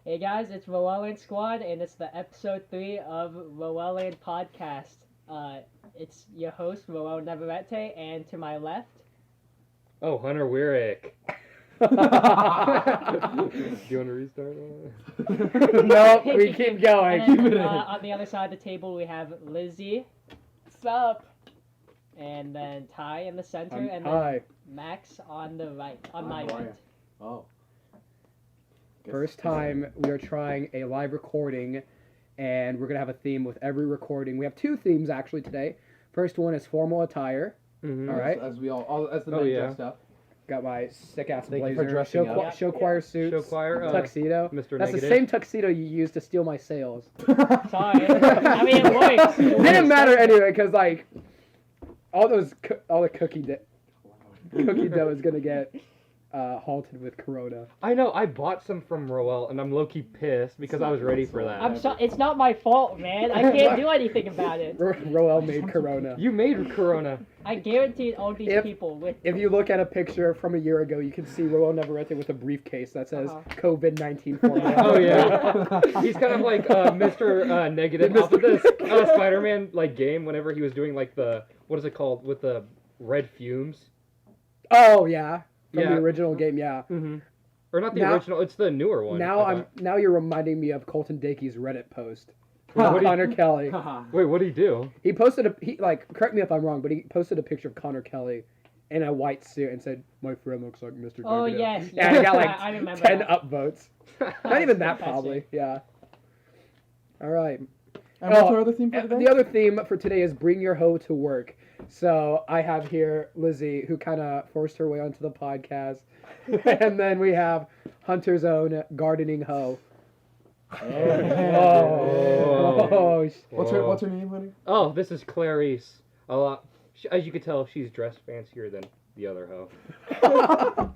Hey guys, it's Roeland Squad, and it's the episode 3 of Roeland Podcast. It's your host, Roel Navarrete, and to my left... Oh, Hunter Weirich. Do you want to restart? No, we keep going. And then, on the other side of the table, we have Lizzie. What's up? And then Ty in the center, and Hi. then Max on the right, on my right. Oh. First time we are trying a live recording, and we're going to have a theme with every recording. We have two themes actually today. First one is formal attire. Mm-hmm. All right. As we all as the men dressed up. Got my sick-ass Thank you blazer, for dressing up. show choir suits, Show choir, tuxedo. Mr. That's Negative. the same tuxedo you used to steal my sales. Sorry. I mean, it works. Didn't matter anyway, because, like, all the cookie dough is going to get halted with Corona. I know, I bought some from Roel, and I'm low-key pissed because I was ready for that. I'm sorry. It's not my fault, man. I can't do anything about it. Roel made Corona. You made Corona. I guarantee all these people with... If you look at a picture from a year ago, you can see Roel Navarrete with a briefcase that says COVID-19 format. Oh, yeah. He's kind of like Mr. Negative off of this Spider-Man like game whenever he was doing like the, what is it called, with the red fumes. Oh, yeah. From Yeah. the original game, yeah. Mm-hmm. Or not the Now- original, it's the newer one. Now you're reminding me of Colton Dakey's Reddit post. What did- Connor Kelly. Wait, what did he do? He posted correct me if I'm wrong, but he posted a picture of Connor Kelly in a white suit and said, "My friend looks like Mr. Oh, Negative." yes. Yeah, he got like I remember 10 that. upvotes. Not even that, That's probably. it. Yeah. All right. And what's our other theme for today? The other theme for today is bring your hoe to work. So I have here Lizzie, who kind of forced her way onto the podcast. And then we have Hunter's own gardening hoe. Oh. What's her name, honey? Oh, this is Clarice. A lot. As you can tell, she's dressed fancier than the other hoe.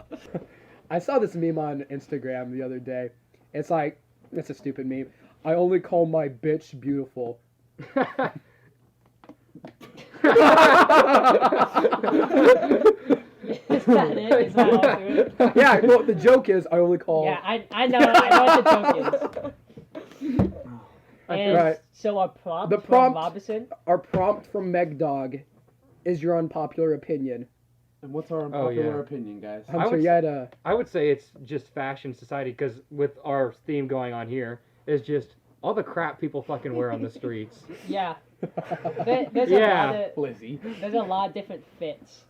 I saw this meme on Instagram the other day. It's like, it's a stupid meme. I only call my bitch beautiful. Is that it? Is that all through it? Yeah, well, the joke is I only call... Yeah, I know what the joke is. And Right. so our prompt, The from prompt- Robinson. Our prompt from Meg Dog is your unpopular opinion. And what's our unpopular yeah. opinion, guys? Hunter, would you had a... I would say it's just fashion society because with our theme going on here is just all the crap people fucking wear on the streets. Yeah. There's Yeah. Lizzie. there's a lot of different fits.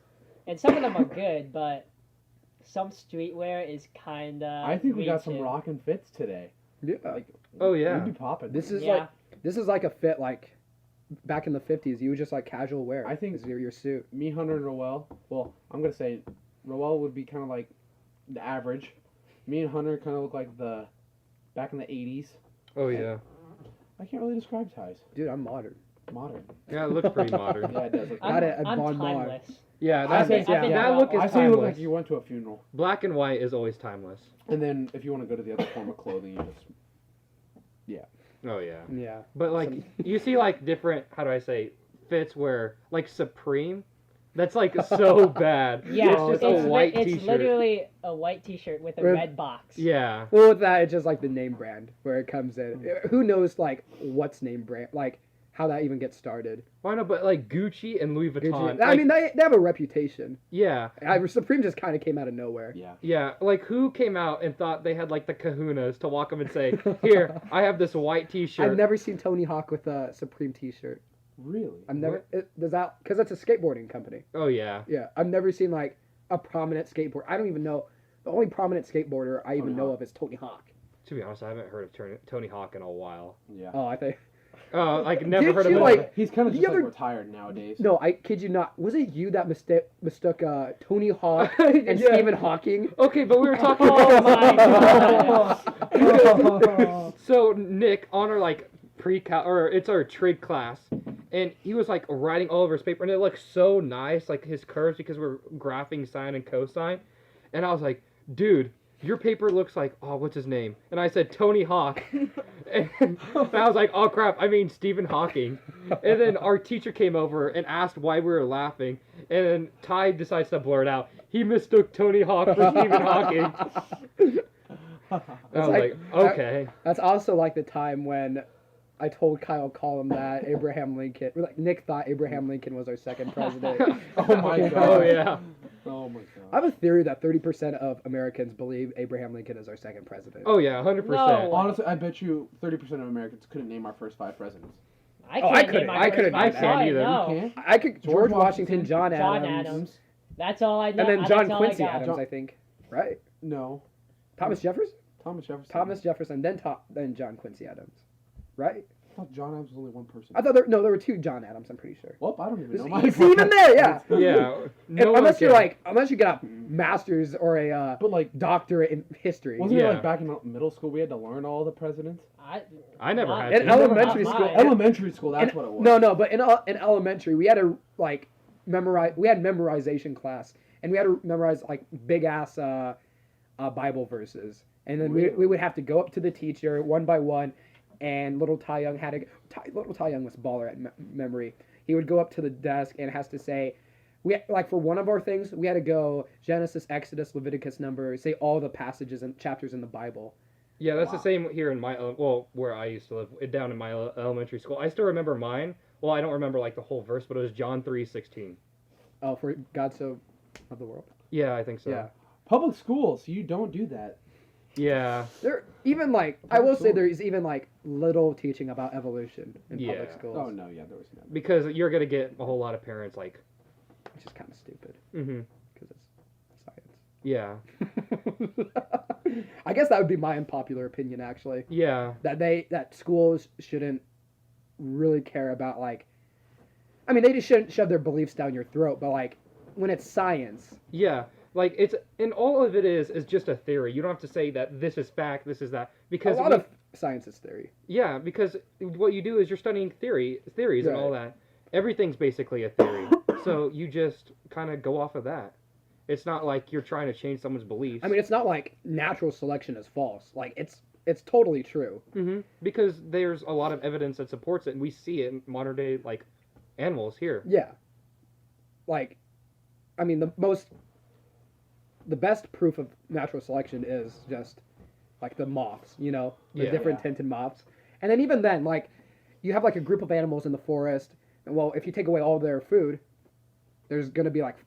And some of them are good, but some streetwear is kind of... I think we got some rockin' fits today. Yeah. Like, Oh, yeah. we'd be popping. This is Yeah. like a fit like back in the 50s. You would just like casual wear. I think- is your suit. Me, Hunter, and Roel. Well, I'm gonna say Roel would be kind of like the average. Me and Hunter kind of look like the back in the 80s. Oh, yeah. I can't really describe ties. Dude, I'm modern. Modern. Yeah, it looks pretty modern. Yeah, it does. Look Got it at I'm Bon Mar. timeless. Yeah, I that, think- yeah. that look is I say you look timeless. like you went to a funeral. Black and white is always timeless. And then if you want to go to the other form of clothing, you just Oh, yeah. Yeah. But, like, you see, like, different, how do I say, fits where, like, Supreme, that's, like, so bad. Yeah, It's just a white it's t-shirt. literally a white t-shirt with a With- red box. Yeah. Well, with that, it's just like the name brand where it comes in. Who knows, like, what's name brand? Like, how that even gets started. Why not? But, like, Gucci and Louis Vuitton. Gucci- Like, I mean, they have a reputation. yeah. Supreme just kind of came out of nowhere. yeah. Yeah, like who came out and thought they had like the kahunas to walk up and say, "Here, I have this white T-shirt." I've never seen Tony Hawk with a Supreme T-shirt. Really? I've never. Does that because that's a skateboarding company? Oh yeah. Yeah, I've never seen like a prominent skateboard. I don't even know. The only prominent skateboarder I even Tony know Hawk. of is Tony Hawk. To be honest, I haven't heard of Tony Hawk in a while. Yeah. Oh, I think. Like never Did heard of you, him. like- He's kind of the just other- like retired nowadays. No, I kid you not. Was it you that mistook Tony Hawk and Yeah. Stephen Hawking? Okay, but we were talking. Oh my god. So Nick on our like pre-cal or it's our trig class, and he was like writing all over his paper, and it looked so nice, like his curves because we're graphing sine and cosine, and I was like, dude. Your paper looks like, oh, what's his name? And I said, Tony Hawk. And I was like, oh, crap, I mean Stephen Hawking. And then our teacher came over and asked why we were laughing. And then Ty decides to blurt out, he mistook Tony Hawk for Stephen Hawking. I was like, okay. That's also like the time when I told Kyle Collum that Nick thought Abraham Lincoln was our second president. Oh my god. Oh yeah. Oh my I have god. a theory that 30% of Americans believe Abraham Lincoln is our second president. Oh yeah, 100%. No. Honestly, I bet you 30% of Americans couldn't name our first 5 presidents. I Oh, can't I name couldn't. my I first couldn't five. name that. Sorry, either. no. You can't? I could George George Washington, John John Adams, Adams. That's all I know. and then that's John all I Quincy got. Adams, I think. Right? No. Thomas Jefferson? Thomas Jefferson. Thomas Jefferson, then John Quincy Adams. Right? I thought John Adams was only one person. I thought there were 2 John Adams, I'm pretty sure. Well, I don't even know. You see, even there, yeah. Yeah. No unless one you're can. unless you get a master's or a But like, doctorate in history. wasn't it Yeah. like back in middle school we had to learn all the presidents? I never had In to. Never elementary had- school- Elementary school, that's what it was. No, but in elementary we had to like memorize. We had memorization class, and we had to memorize like big ass Bible verses, and then Really? we would have to go up to the teacher one by one, and little Ty Young little Ty Young was baller at memory. He would go up to the desk and has to say. For one of our things, we had to go Genesis, Exodus, Leviticus, Numbers, say all the passages and chapters in the Bible. Yeah, that's Wow. the same here in my where I used to live down in my elementary school. I still remember mine. Well, I don't remember like the whole verse, but it was John 3:16. Oh, for God so loved the world. Yeah, I think so. Yeah. Public schools, you don't do that. Yeah. There even like I will say there's even like little teaching about evolution in Yeah. public schools. Oh no, yeah, there was none. Because you're gonna get a whole lot of parents like. Which is kind of stupid Mm-hmm. because it's Yeah. science. I guess that would be my unpopular opinion actually. Yeah. That schools shouldn't really care about like I mean they just shouldn't shove their beliefs down your throat, but like when it's science. Yeah. Like it's and all of it is just a theory. You don't have to say that this is fact, this is that because A lot of science is theory. yeah, because what you do is you're studying theories and all that. Everything's basically a theory. So you just kind of go off of that. It's not like you're trying to change someone's beliefs. I mean it's not like natural selection is false. Like it's totally true. Mm-hmm. Because there's a lot of evidence that supports it, and we see it in modern day like animals here. Yeah. Like I mean the best proof of natural selection is just like the moths, the Yeah. different tinted moths. And then even then, like you have like a group of animals in the forest, and well, if you take away all their food, there's gonna be like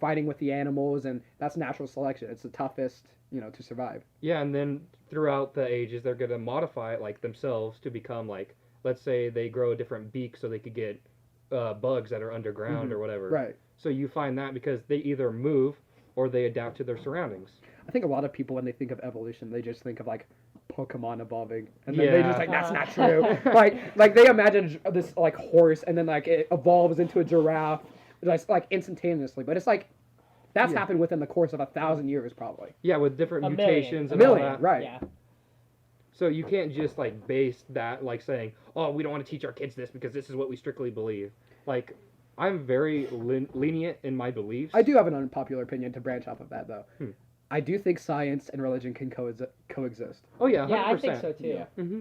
fighting with the animals, and that's natural selection. It's the toughest, to survive. Yeah, and then throughout the ages, they're gonna modify it like themselves to become like, let's say they grow a different beak so they could get bugs that are underground or whatever. Right. So you find that because they either move or they adapt to their surroundings. I think a lot of people when they think of evolution, they just think of like Pokemon evolving, and then they just like that's not true. like they imagine this like horse, and then like it evolves into a giraffe, like instantaneously. But it's like that's happened within the course of 1,000 years, probably. Yeah, with different A million. mutations A and all million, that. right? Yeah. So you can't just like base that like saying, oh, we don't want to teach our kids this because this is what we strictly believe. Like, I'm very lenient in my beliefs. I do have an unpopular opinion to branch off of that, though. Hmm. I do think science and religion can coexist. Oh yeah, 100%. Yeah, I think so too. Yeah. Mm-hmm.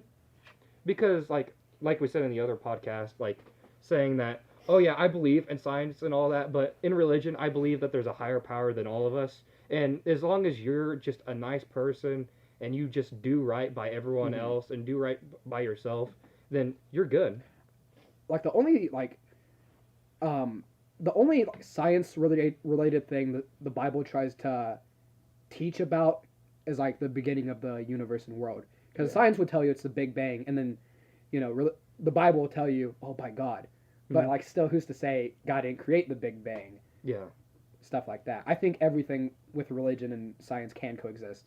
Because like we said in the other podcast, like saying that, oh yeah, I believe in science and all that, but in religion, I believe that there's a higher power than all of us. And as long as you're just a nice person and you just do right by everyone else and do right by yourself, then you're good. Like the only science related thing that the Bible tries to teach about is like the beginning of the universe and world. Because science would tell you it's the Big Bang, and then, the Bible will tell you, oh, by God. But like, still, who's to say God didn't create the Big Bang? Yeah. Stuff like that. I think everything with religion and science can coexist.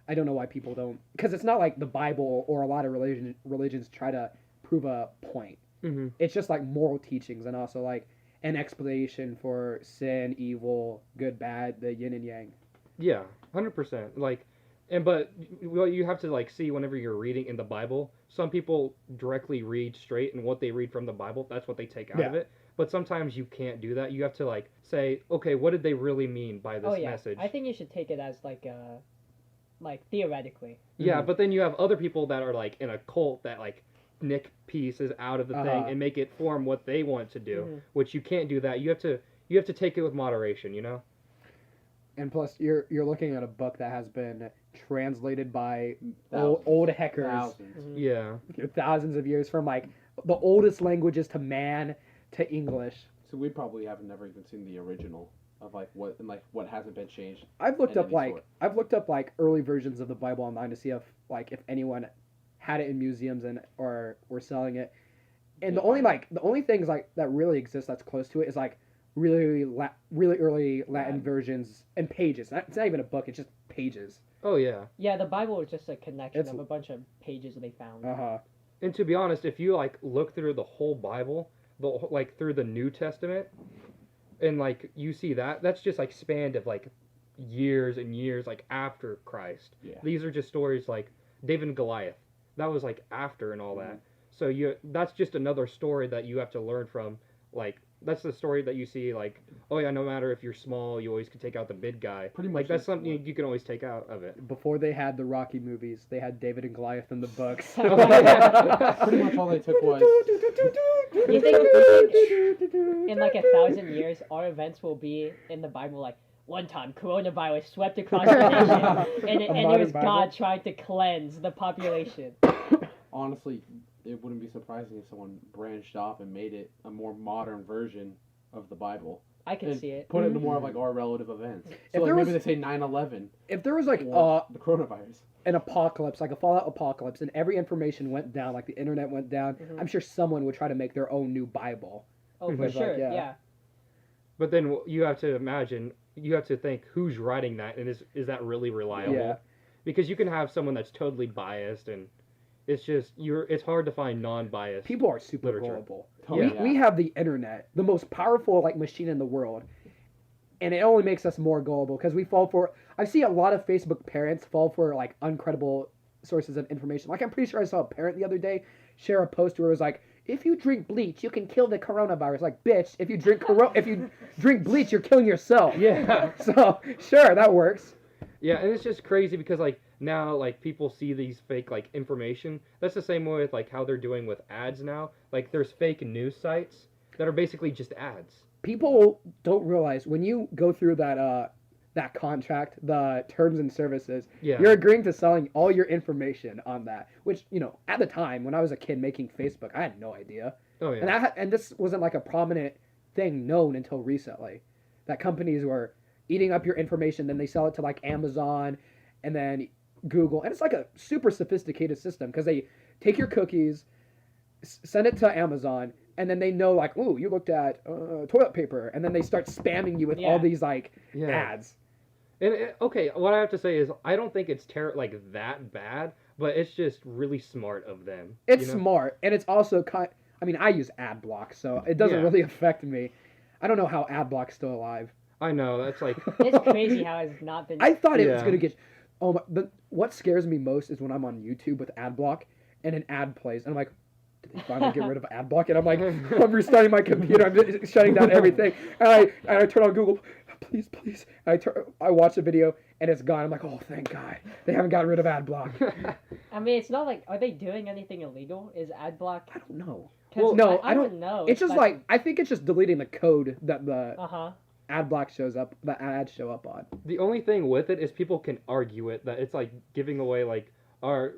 I don't know why people don't, because it's not like the Bible or a lot of religions try to prove a point. Mm-hmm. It's just like moral teachings and also like an explanation for sin, evil, good, bad, the yin and yang. Yeah, 100%. Like, but what you have to like see whenever you're reading in the Bible, some people directly read straight, and what they read from the Bible, that's what they take out of it. But sometimes you can't do that. You have to like say, okay, what did they really mean by this message? I think you should take it as like theoretically. Yeah, but then you have other people that are like in a cult that like nick pieces out of the thing and make it form what they want to do, which you can't do that. You have to take it with moderation, And plus, you're looking at a book that has been translated by Thousands. old hackers Thousands. Yeah. thousands of years, from like the oldest languages to man to English. So we probably have never even seen the original of like what hasn't been changed. I've looked in up any like sort. I've looked up like early versions of the Bible online to see if anyone had it in museums and or were selling it. And the only things like that really exist that's close to it is like really early Latin versions and pages. It's not even a book; it's just pages. Oh yeah. Yeah, the Bible was just a connection It's- of a bunch of pages they found. And to be honest, if you like look through the whole Bible, like through the New Testament, and like you see that's just like spanned of like years and years like after Christ. Yeah. These are just stories like David and Goliath. That was like after and all that. So that's just another story that you have to learn from. Like that's the story that you see like, oh yeah, no matter if you're small, you always can take out the big guy. Pretty Like much that's that's something you can always take out of it. Before they had the Rocky movies, they had David and Goliath in the books. Pretty much all they took was You think in like 1,000 years, our events will be in the Bible like, one time coronavirus swept across the nation, and it modern was Bible? God trying to cleanse the population. honestly, it wouldn't be surprising if someone branched off and made it a more modern version of the Bible. I can And see it. put it into more of like our relative events. So If like there maybe was- they say 9/11 If there was like or the coronavirus. an apocalypse, like a Fallout apocalypse, and every information went down, like the internet went down, Mhm. I'm sure someone would try to make their own new Bible. Oh, for Like, sure. yeah. Yeah. But then you have to imagine, you have to think who's writing that, and is that really reliable? Yeah. Because you can have someone that's totally biased, and it's just it's hard to find non-biased. People are super Literature. gullible. Oh, Yeah. We have the internet, the most powerful like machine in the world, and it only makes us more gullible because we fall for. I see a lot of Facebook parents fall for like uncredible sources of information. Like I'm pretty sure I saw a parent the other day share a post where it was like, if you drink bleach, you can kill the coronavirus. Like, bitch, if you drink bleach, you're killing yourself. Yeah. So sure, that works. Yeah, and it's just crazy because like now like people see these fake like information. That's the same way with like how they're doing with ads now. Like there's fake news sites that are basically just ads. People don't realize when you go through that contract, the terms and services, Yeah. you're agreeing to selling all your information on that. Which, you know, at the time when I was a kid making Facebook, I had no idea. Oh yeah. And this wasn't like a prominent thing known until recently. That companies were eating up your information, then they sell it to like Amazon and then Google. And it's like a super sophisticated system because they take your cookies, send it to Amazon, and then they know like, ooh, you looked at toilet paper, and then they start spamming you with all Yeah. these like Yeah. ads. And okay, what I have to say is I don't think it's like that bad, but it's just really smart of them. It's you know? smart, and it's also I mean, I use ad block, so it doesn't Yeah. really affect me. I don't know how ad block's still alive. I know that's like It's crazy how it's not been. I thought it was Yeah. gonna get. Oh my! What scares me most is when I'm on YouTube with ad block and an ad plays, and I'm like, did they finally get rid of ad block? And I'm like, I'm restarting my computer, I'm just shutting down everything, and I turn on Google, please. And I watch the video and it's gone. I'm like, oh, thank God, they haven't gotten rid of ad block. I mean, it's not like, are they doing anything illegal? Is ad block? I don't know. 'Cause Well, no, I I don't know. It's just like I think it's just deleting the code that the Uh huh. ad block shows up, the ads show up on. the only thing with it is people can argue it that it's like giving away like our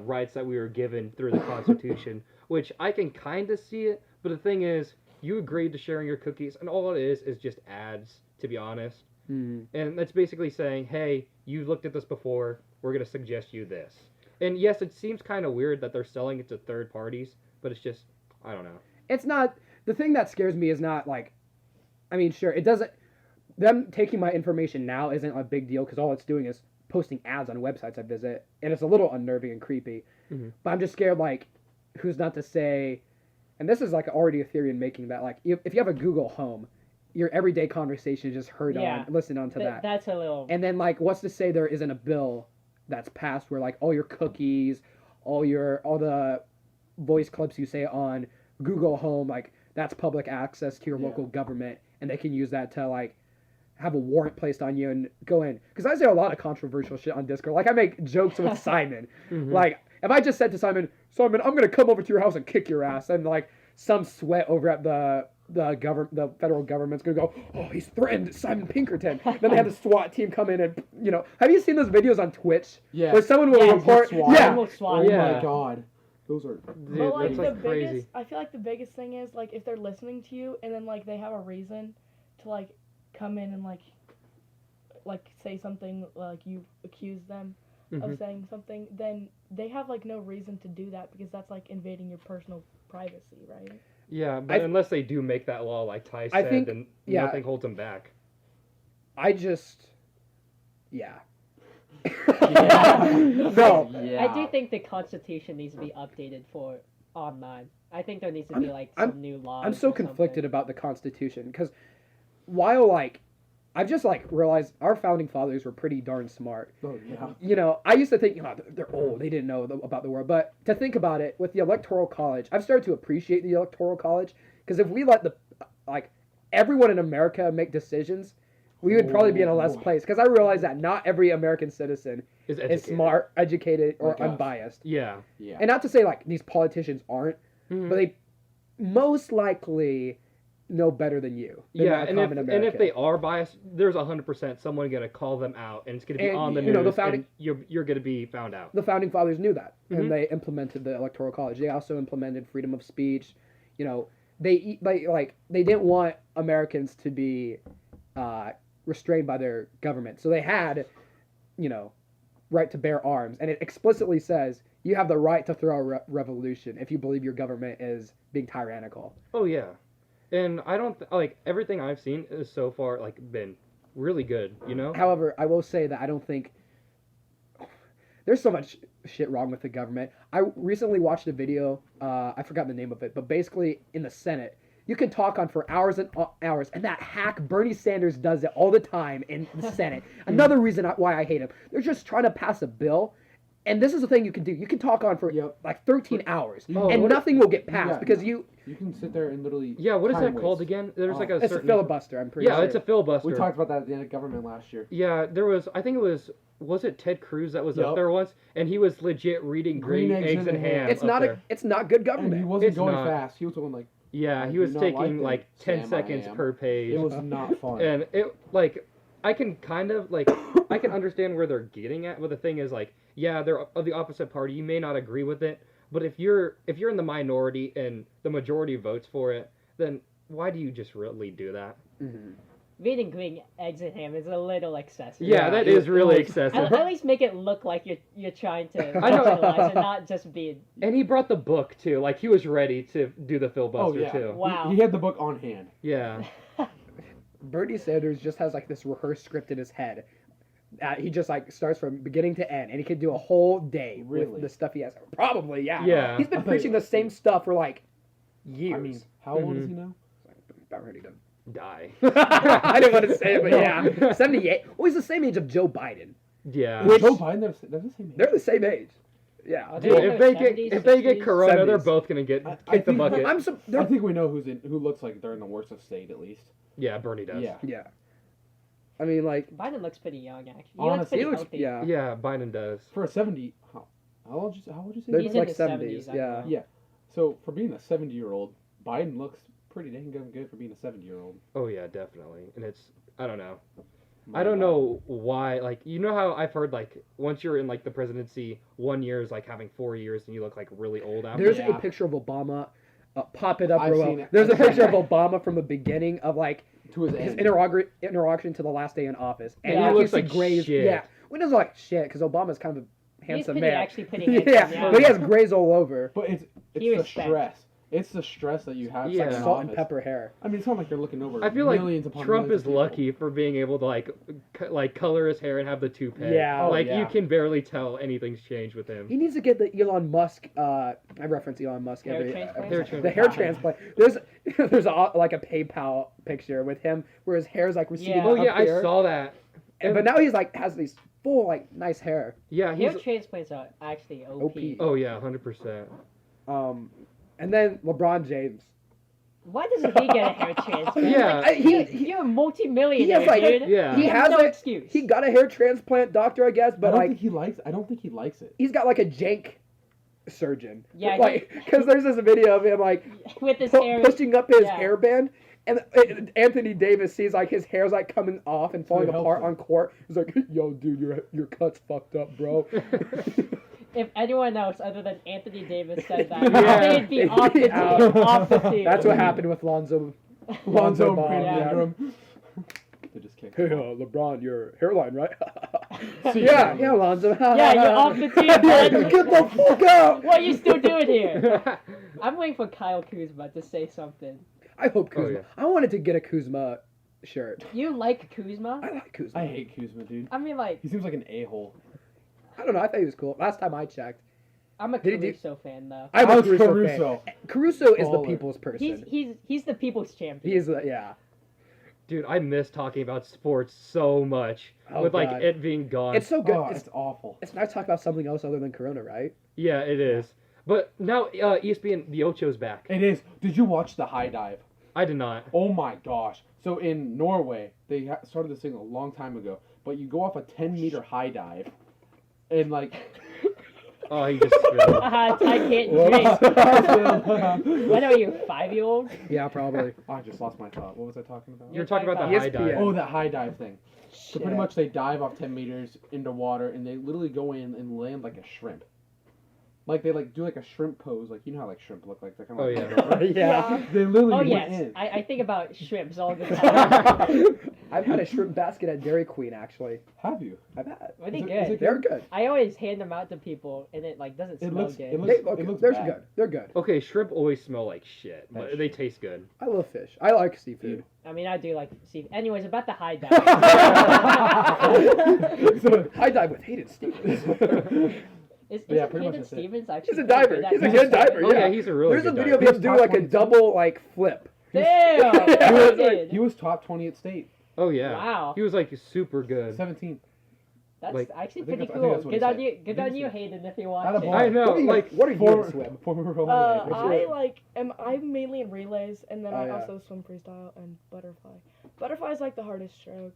rights that we were given through the Constitution, which I can kind of see it. But the thing is, you agreed to sharing your cookies, and all it is just ads, to be honest. Mm. And that's basically saying, hey, you looked at this before, we're going to suggest you this. And yes, it seems kind of weird that they're selling it to third parties, but it's just, I don't know. It's not the thing that scares me is not like, I mean, sure, it doesn't. Them taking my information now isn't a big deal because all it's doing is posting ads on websites I visit, and it's a little unnerving and creepy. Mhm. But I'm just scared, like, who's not to say, and this is like already a theory in making that, like, if you have a Google Home, your everyday conversation is just heard Yeah. on, listen on to that. That's a little. And then, like, what's to say there isn't a bill that's passed where, like, all your cookies, all the voice clips you say on Google Home, like, that's public access to your Yeah. local government, and they can use that to, like, have a warrant placed on you and go in. Because I say a lot of controversial shit on Discord. Like, I make jokes with Simon. Mhm. Like, if I just said to Simon, I'm going to come over to your house and kick your ass, and, like, some sweat over at the the federal government's gonna go, oh, he's threatened Simon Pinkerton. Then they have the SWAT team come in and, have you seen those videos on Twitch? Yeah. Where someone will Yeah, report, SWAT. yeah, Animal SWAT. Oh Yeah. my god. Those are. Dude, But like that's the like crazy. biggest, I feel like the biggest thing is like if they're listening to you and then like they have a reason to like come in and like say something like you accuse them Mhm. of saying something, then they have like no reason to do that because that's like invading your personal privacy, right? Yeah, but unless they do make that law, like Ty I said, think- then yeah. nothing holds them back. I just, yeah. Yeah. No, Yeah. I do think the Constitution needs to be updated for online. I think there needs to be like some new laws. I'm so or conflicted something. about the Constitution because while I've just realized our founding fathers were pretty darn smart. Oh yeah. I used to think, they're old, they didn't know about the world. But to think about it, with the Electoral College, I've started to appreciate the Electoral College because if we let everyone in America make decisions, we would probably be in a less Oh, boy. place. Because I realize that not every American citizen Is is educated. smart, educated, or Like us. unbiased. Yeah. Yeah. And not to say these politicians aren't, Mhm. but they most likely know better than you. Than Yeah, a and if common American. they are biased, there's 100% someone gonna call them out, and it's gonna be And, on the you know, news. the founding- and you're gonna be found out. The founding fathers knew that, Mhm. and they implemented the Electoral College. They also implemented freedom of speech. They didn't want Americans to be restrained by their government, so they had, right to bear arms, and it explicitly says you have the right to throw a revolution if you believe your government is being tyrannical. Oh yeah, and I don't everything I've seen is so far been really good. However, I will say that I don't think there's so much shit wrong with the government. I recently watched a video, I forgot the name of it, but basically in the Senate, you can talk on for hours and hours, and that hack Bernie Sanders does it all the time in the Senate. Another reason why I hate him. They're just trying to pass a bill, and this is the thing you can do. You can talk on for Yep. 13 hours, Oh, and what- nothing will get passed Yeah. because you. You can sit there and literally. Yeah, what is time that called waste. again? There's a It's a certain filibuster. I'm pretty Yeah, sure. it's a filibuster. We talked about that at the end of government last year. Yeah, there was. I think it was it Ted Cruz that was up Yup. there once, and he was legit reading green eggs and ham. It's up not there. it's not good And government. he wasn't It's going not. fast. He was going Yeah, I he do was not taking like them, 10 Sam, I seconds am. per page. It was not fun. And it I can kind of I can understand where they're getting at, but the thing is yeah, they're of the opposite party. You may not agree with it, but if you're in the minority and the majority votes for it, then why do you just really do that? Mhm. Reading green eggs and ham is a little excessive. Yeah, that is really At, excessive. at least make it look like you're trying to I know. rationalize and not just be. And he brought the book too. He was ready to do the filibuster Oh, yeah. too. Wow. He had the book on hand. Yeah. Bernie Sanders just has this rehearsed script in his head. He just starts from beginning to end, and he could do a whole day Really? with the stuff he has. Probably, yeah. Yeah. He's been I thought preaching you- the same stuff for years. I mean, how old Mhm. is he now? About ready to. Die. I didn't want to say it, but No. yeah, 78. Well, he's the same age of Joe Biden. Yeah. Which- Joe Biden, they're the same age. They're the same age. Yeah. Are Dude, they in if their they get 70s, if they get 60s? corona, they're 70s. both gonna get I kick the think- bucket. I'm I think we know who looks like they're in the worst of state at least. Yeah, Bernie does. Yeah. Yeah. I mean, Biden looks pretty young, actually. He Honestly, looks pretty he looks. healthy. Yeah. Yeah, Biden does. For a 70, how old would you say? They're He's he in was? his 70s. 70s, I Yeah. know. Yeah. So for being a 70-year-old, Biden looks pretty dang good for being a 70-year-old. Oh yeah, definitely. And it's I don't know. I don't know why. You know how I've heard once you're in the presidency, 1 year is having 4 years and you look really old after. There's Yeah. a picture of Obama. Pop it up, I've Roel. seen it. There's a picture of Obama from the beginning of To his his end. interaction to the last day in office, and Yeah. you He looks see like grays. shit. Yeah, well, he doesn't look like shit because Obama's kind of a He's handsome pretty, man. actually pretty handsome. yeah, Yeah, but he has grays all over. But it's He the respect. stress. It's the stress that you have. Yeah. in Salt and office. pepper hair. I mean, it's not like you're looking over. I feel millions like upon Trump millions is of people. lucky for being able to color his hair and have the toupee. Yeah. Oh, you yeah. can barely tell anything's changed with him. He needs to get the Elon Musk. I reference Elon Musk Hair every transplant? Hair episode. The hair transplant. There's a PayPal picture with him where his hair's receding. Yeah. Oh up yeah, I here. saw that. But now he's has these full nice hair. Yeah, Hair he's. transplants are actually OP. OP. Oh yeah, 100%. And then LeBron James. Why doesn't he get a hair transplant? Yeah. You're a multi-millionaire, He has, dude. Yeah. He You has no it. excuse. He got a hair transplant doctor, I guess, I but don't think he likes it. he's got a jank surgeon. Yeah, Like, because there's this video of him like with his hair. pushing up his yeah. hairband, and Anthony Davis sees like his hair's like coming off and falling it helps apart him. on court. He's like, "Yo, dude, your cut's fucked up, bro." If anyone else other than Anthony Davis said that, Yeah. they'd be off the team. Out. Off the team. That's what happened with Lonzo Lonzo Ball. Brandon Yeah. Ingram. They just kicked Hey, him off. LeBron, your hairline, right? See, yeah, man. yeah, Lonzo. Yeah, you're off the team, Get bud. the fuck out! What are you still doing here? I'm waiting for Kyle Kuzma to say something. I hope Kuzma. Oh, yeah. I wanted to get a Kuzma shirt. You like Kuzma? I like Kuzma. I hate Kuzma, dude. I mean, like, He seems like an a-hole. I don't know. I thought he was cool. Last time I checked, I'm a Did he do- Caruso fan, though. I'm a Alex Caruso, Caruso. fan. Caruso is the Baller. people's person. He's the people's champion. He is yeah. Dude, I miss talking about sports so much. Oh, with like God. it being gone. It's so good. Oh, it's, it's awful. it's nice to talk about something else other than Corona, right? Yeah, it is. But now ESPN, the Ocho's back. It is. Did you watch the high dive? I did not. Oh my gosh. So in Norway, they started this thing a long time ago, but you go off a 10-meter high dive, and like... Oh, he just spilled. I can't drink. What are you, 5-year-old? Yeah, probably. Oh, I just lost my thought. What was I talking about? You're talking about the ESPN. high dive. Oh, that high dive thing. So pretty Shit. much they dive off 10 meters into water, and they literally go in and land like a shrimp. Like they like do like a shrimp pose, like you know how like shrimp look like. They're kind of Oh, like, yeah. yeah. They literally Oh, went yes. in. I think about shrimps all the time. I've had a shrimp basket at Dairy Queen, actually. Have you? I've had. Are they Is it- good? is it They're good. I always hand them out to people, and it like doesn't It smell looks- good. it looks- They, okay, it looks they're bad. good. They're good. Okay, shrimp always smell like shit, but That's they shit. taste good. I love fish. I like seafood. I mean, I do like to see. Anyways, about the high dive. So, I dive with Hayden Stevens. Is Yeah, it pretty much Hayden that's it. Stevens actually? He's a pretty diver. good at He's a dive good diver. diving? Oh Yeah. yeah, he's a really There's a good video of diver. him doing like a double like flip. Damn! He he was did. He was top 20 at state. Oh yeah. Wow. He was like super good. 17. That's like, actually I think pretty that's- I think cool. that's what he Good on said. you, good I on think you, so. Hayden, if you Atta watch boy. it. I know. Like what are you Former, in swim? former Roeland. I'm mainly in relays, and then Oh, I yeah. also swim freestyle and butterfly. Butterfly is like the hardest stroke.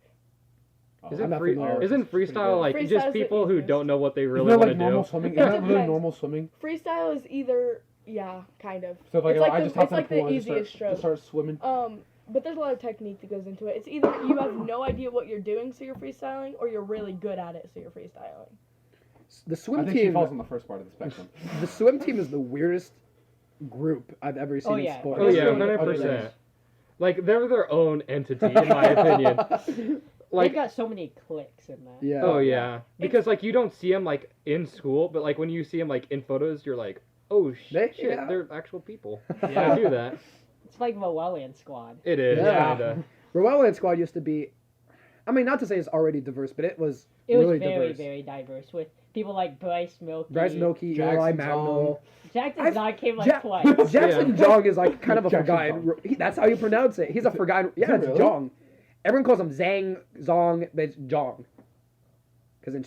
Isn't, I'm not free, familiar. isn't It's pretty freestyle good. like Freestyle's just the people who easiest. don't know what they Isn't really that want like to normal do? swimming? It Isn't that really depends. normal swimming? Freestyle is either, yeah, kind of. So if like, It's like I the- just hopped it's in like the pool the and just easiest start, stroke. swimming. But there's a lot of technique that goes into it. It's either you have no idea what you're doing, so you're freestyling, or you're really good at it, so you're freestyling. The I swim think she team. falls on the first part of the spectrum. The swim team is the weirdest group I've ever seen Oh, in yeah. sports. Oh yeah, Really? 100%. Like they're their own entity, in my opinion. They've Like, got so many clicks in that. Yeah. oh yeah, because like you don't see them like in school, but like when you see them like in photos, you're like, oh shit, yeah. they're actual people. Yeah. I do that. It's like Roeland squad. It is. Yeah. Kinda. Roeland squad used to be. I mean, not to say it's already diverse, but it was It was really very, diverse. very diverse with people like Bryce Milky. Bryce Milky, Jackson Eli Zong. Magnol. Jackson I've- Zong came like Ja- twice. Jackson Jong is like kind of a Jackson forgotten. That's how you pronounce it. He's a forgotten. Yeah, it it's really? Jong. Everyone calls him Zhang, Zong, but it's Jong. Because in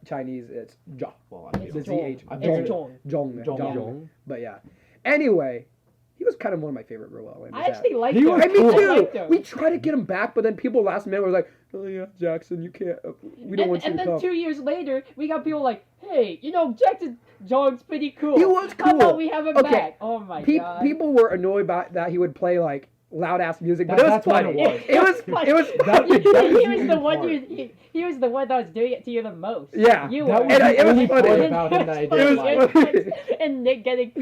Chinese, it's Jong. Well, It's The Zhong. ZH. It's Zhong. Jong. Jong. Jong. Jong. But yeah. Anyway, he was kind of one of my favorite Roeland. I actually liked He him. was I mean, I too. liked him. We tried to get him back, but then people last minute were like, "Oh yeah, Jackson, you can't. We don't want you and to then come." 2 years later, we got people like, hey, you know, Jackson Jong's pretty cool. He was How cool. about we have him Okay. back? Oh my god. People were annoyed by that he would play like loud ass music, but That's it was what funny. it was. It was. It was. That- he, that was he was the the only one part. he was the one that was doing it to you the most. Yeah. You That were. was the it was only funny. part about him that I It didn't was like. funny. And Nick getting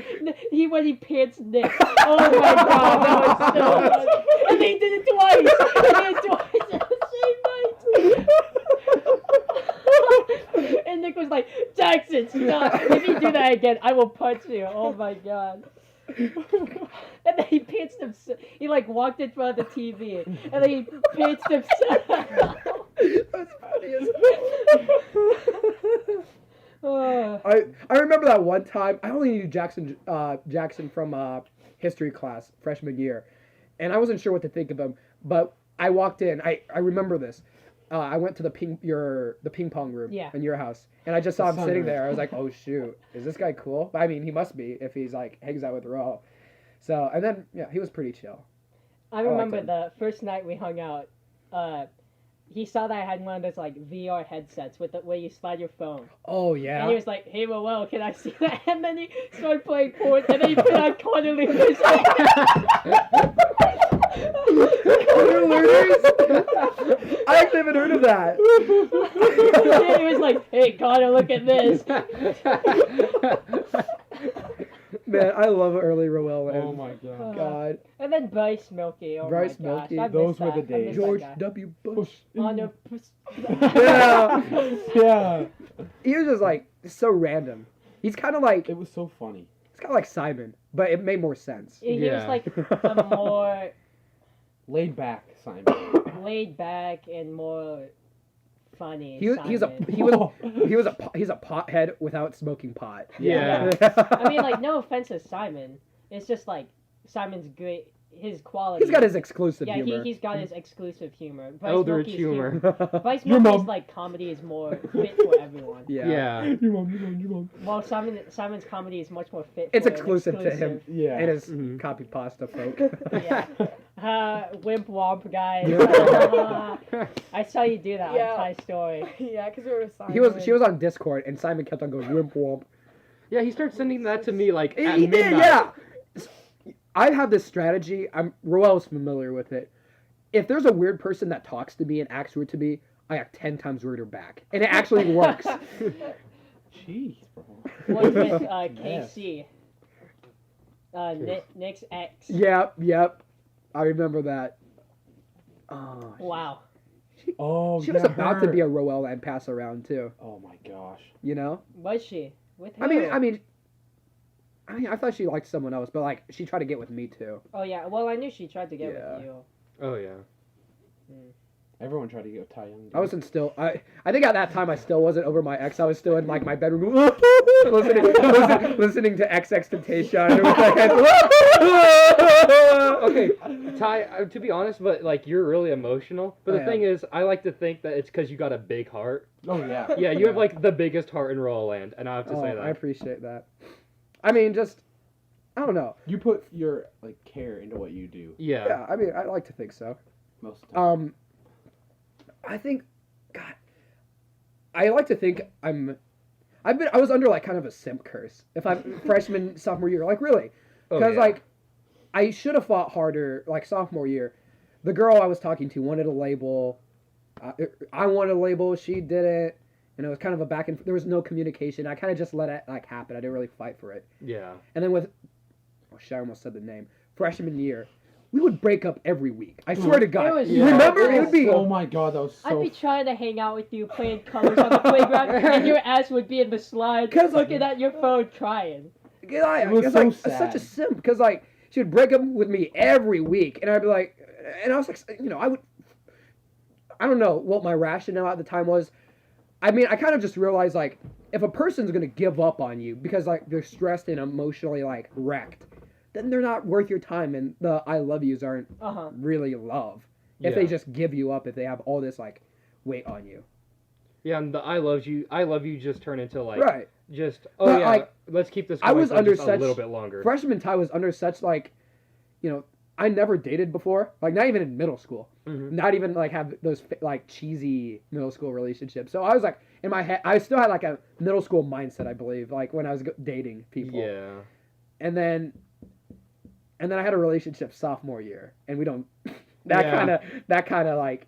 when he pants Nick. Oh my god, that was so funny. And they did it twice. They did it twice at the same night. And Nick was like, Jackson, stop. If you do that again, I will punch you. Oh my god. And then he pinched himself. He like walked in front of the TV, and then he pinched himself. That's funny as Oh. I remember that one time. I only knew Jackson from history class freshman year, and I wasn't sure what to think of him. But I walked in. I remember this. I went to the ping pong room Yeah. in your house, and I just saw The him sitting sunroom. there. I was like, oh shoot, is this guy cool? I mean, he must be if he's like hangs out with Roel. So and then yeah, he was pretty chill. I like remember him. the first night we hung out. he saw that I had one of those like VR headsets with the where you slide your phone. Oh And he yeah. was like, "Hey, Roel, can I see that?" And then he started playing porn, and then he put on Connor Leaders. Connor Leaders? I actually haven't heard of that. He was like, "Hey, Connor, look at this." Man, I love early Roel. Oh my god. God. And then Bryce Milky. Oh Bryce my gosh, Milky. I miss Those were that. the I days. miss that George guy. W. Bush. On a Yeah. Yeah. He was just like so random. He's kind of like It was so funny. it's kind of like Simon, but it made more sense. He was Yeah. like a more Laid back, Simon. laid back and more funny. He's a Simon. he's a pothead without smoking pot. Yeah. I mean, like, no offense to Simon. It's just like Simon's great. His quality. He's got his exclusive yeah, humor. he's got his exclusive humor. Bryce Eldritch Milky's humor. Bryce Your Milky's mom. like comedy is more fit for everyone. Yeah. Your mom. While Simon's comedy is much more fit. It's for an exclusive to him. Yeah. And his Mhm. copy pasta folk. Yeah. Wimp Womp guy. I saw you do that Yeah. on Ty Story. Yeah, because we were assigned. She was on Discord and Simon kept on going wimp womp. Yeah, he started sending that to me like at He midnight. did, yeah. I have this strategy. Roel's familiar with it. If there's a weird person that talks to me and acts rude to me, I act 10 times weirder back, and it actually works. Jeez, bro. One with KC. Nick's ex. Yep. I remember that. Oh, Wow. Oh, she was about to be a Roel and pass around too. Oh my gosh. You know? Was she? With who? I mean, I thought she liked someone else, but like she tried to get with me too. Oh yeah. Well, I knew she tried to get Yeah. with you. Oh yeah. Everyone tried to get with Ty Young. I wasn't still. I think at that time I still wasn't over my ex. I was still in like my bedroom, listening to XXXTentacion. Okay, Ty. To be honest, but like you're really emotional. But the I thing am. is, I like to think that it's because you got a big heart. Oh yeah. Yeah, you have like the biggest heart in Roeland, and I have to say that. I appreciate that. I mean, just I don't know. You put your like care into what you do Yeah. Yeah, I mean, I like to think so. most of the time. I think, God, I like to think I was under like kind of a simp curse. If I'm freshman, sophomore year, like really, Oh, because yeah. like I should have fought harder. Like sophomore year, the girl I was talking to wanted a label. I wanted a label. She didn't. And it was kind of a back and there was no communication. I kind of just let it like happen. I didn't really fight for it. Yeah. And then with, oh shit, I almost said the name. Freshman year, we would break up every week. I swear to God. It was Yeah. Remember, it would be. Oh my god, that was so. I'd be trying to hang out with you, playing colors on the playground, and your ass would be in the slide, 'Cause- looking at your phone, trying. It was was so like sad. such a simp because like she would break up with me every week, and I'd be like, and I was like, I don't know what my rationale at the time was. I mean, I kind of just realized like if a person's gonna give up on you because like they're stressed and emotionally like wrecked, then they're not worth your time, and the I love yous aren't really love if they Yeah. just give you up if they have all this like weight on you. Yeah, and the I love you just turn into like Right. just But, yeah. like, Let's keep this. I was going for under just such a little bit longer. Freshman Ty was under such like, I never dated before, like not even in middle school, Mhm. not even like have those like cheesy middle school relationships. So I was like in my head, I still had like a middle school mindset, I believe, like when I was dating people. Yeah. And then I had a relationship sophomore year, and we don't. That Yeah. kind of like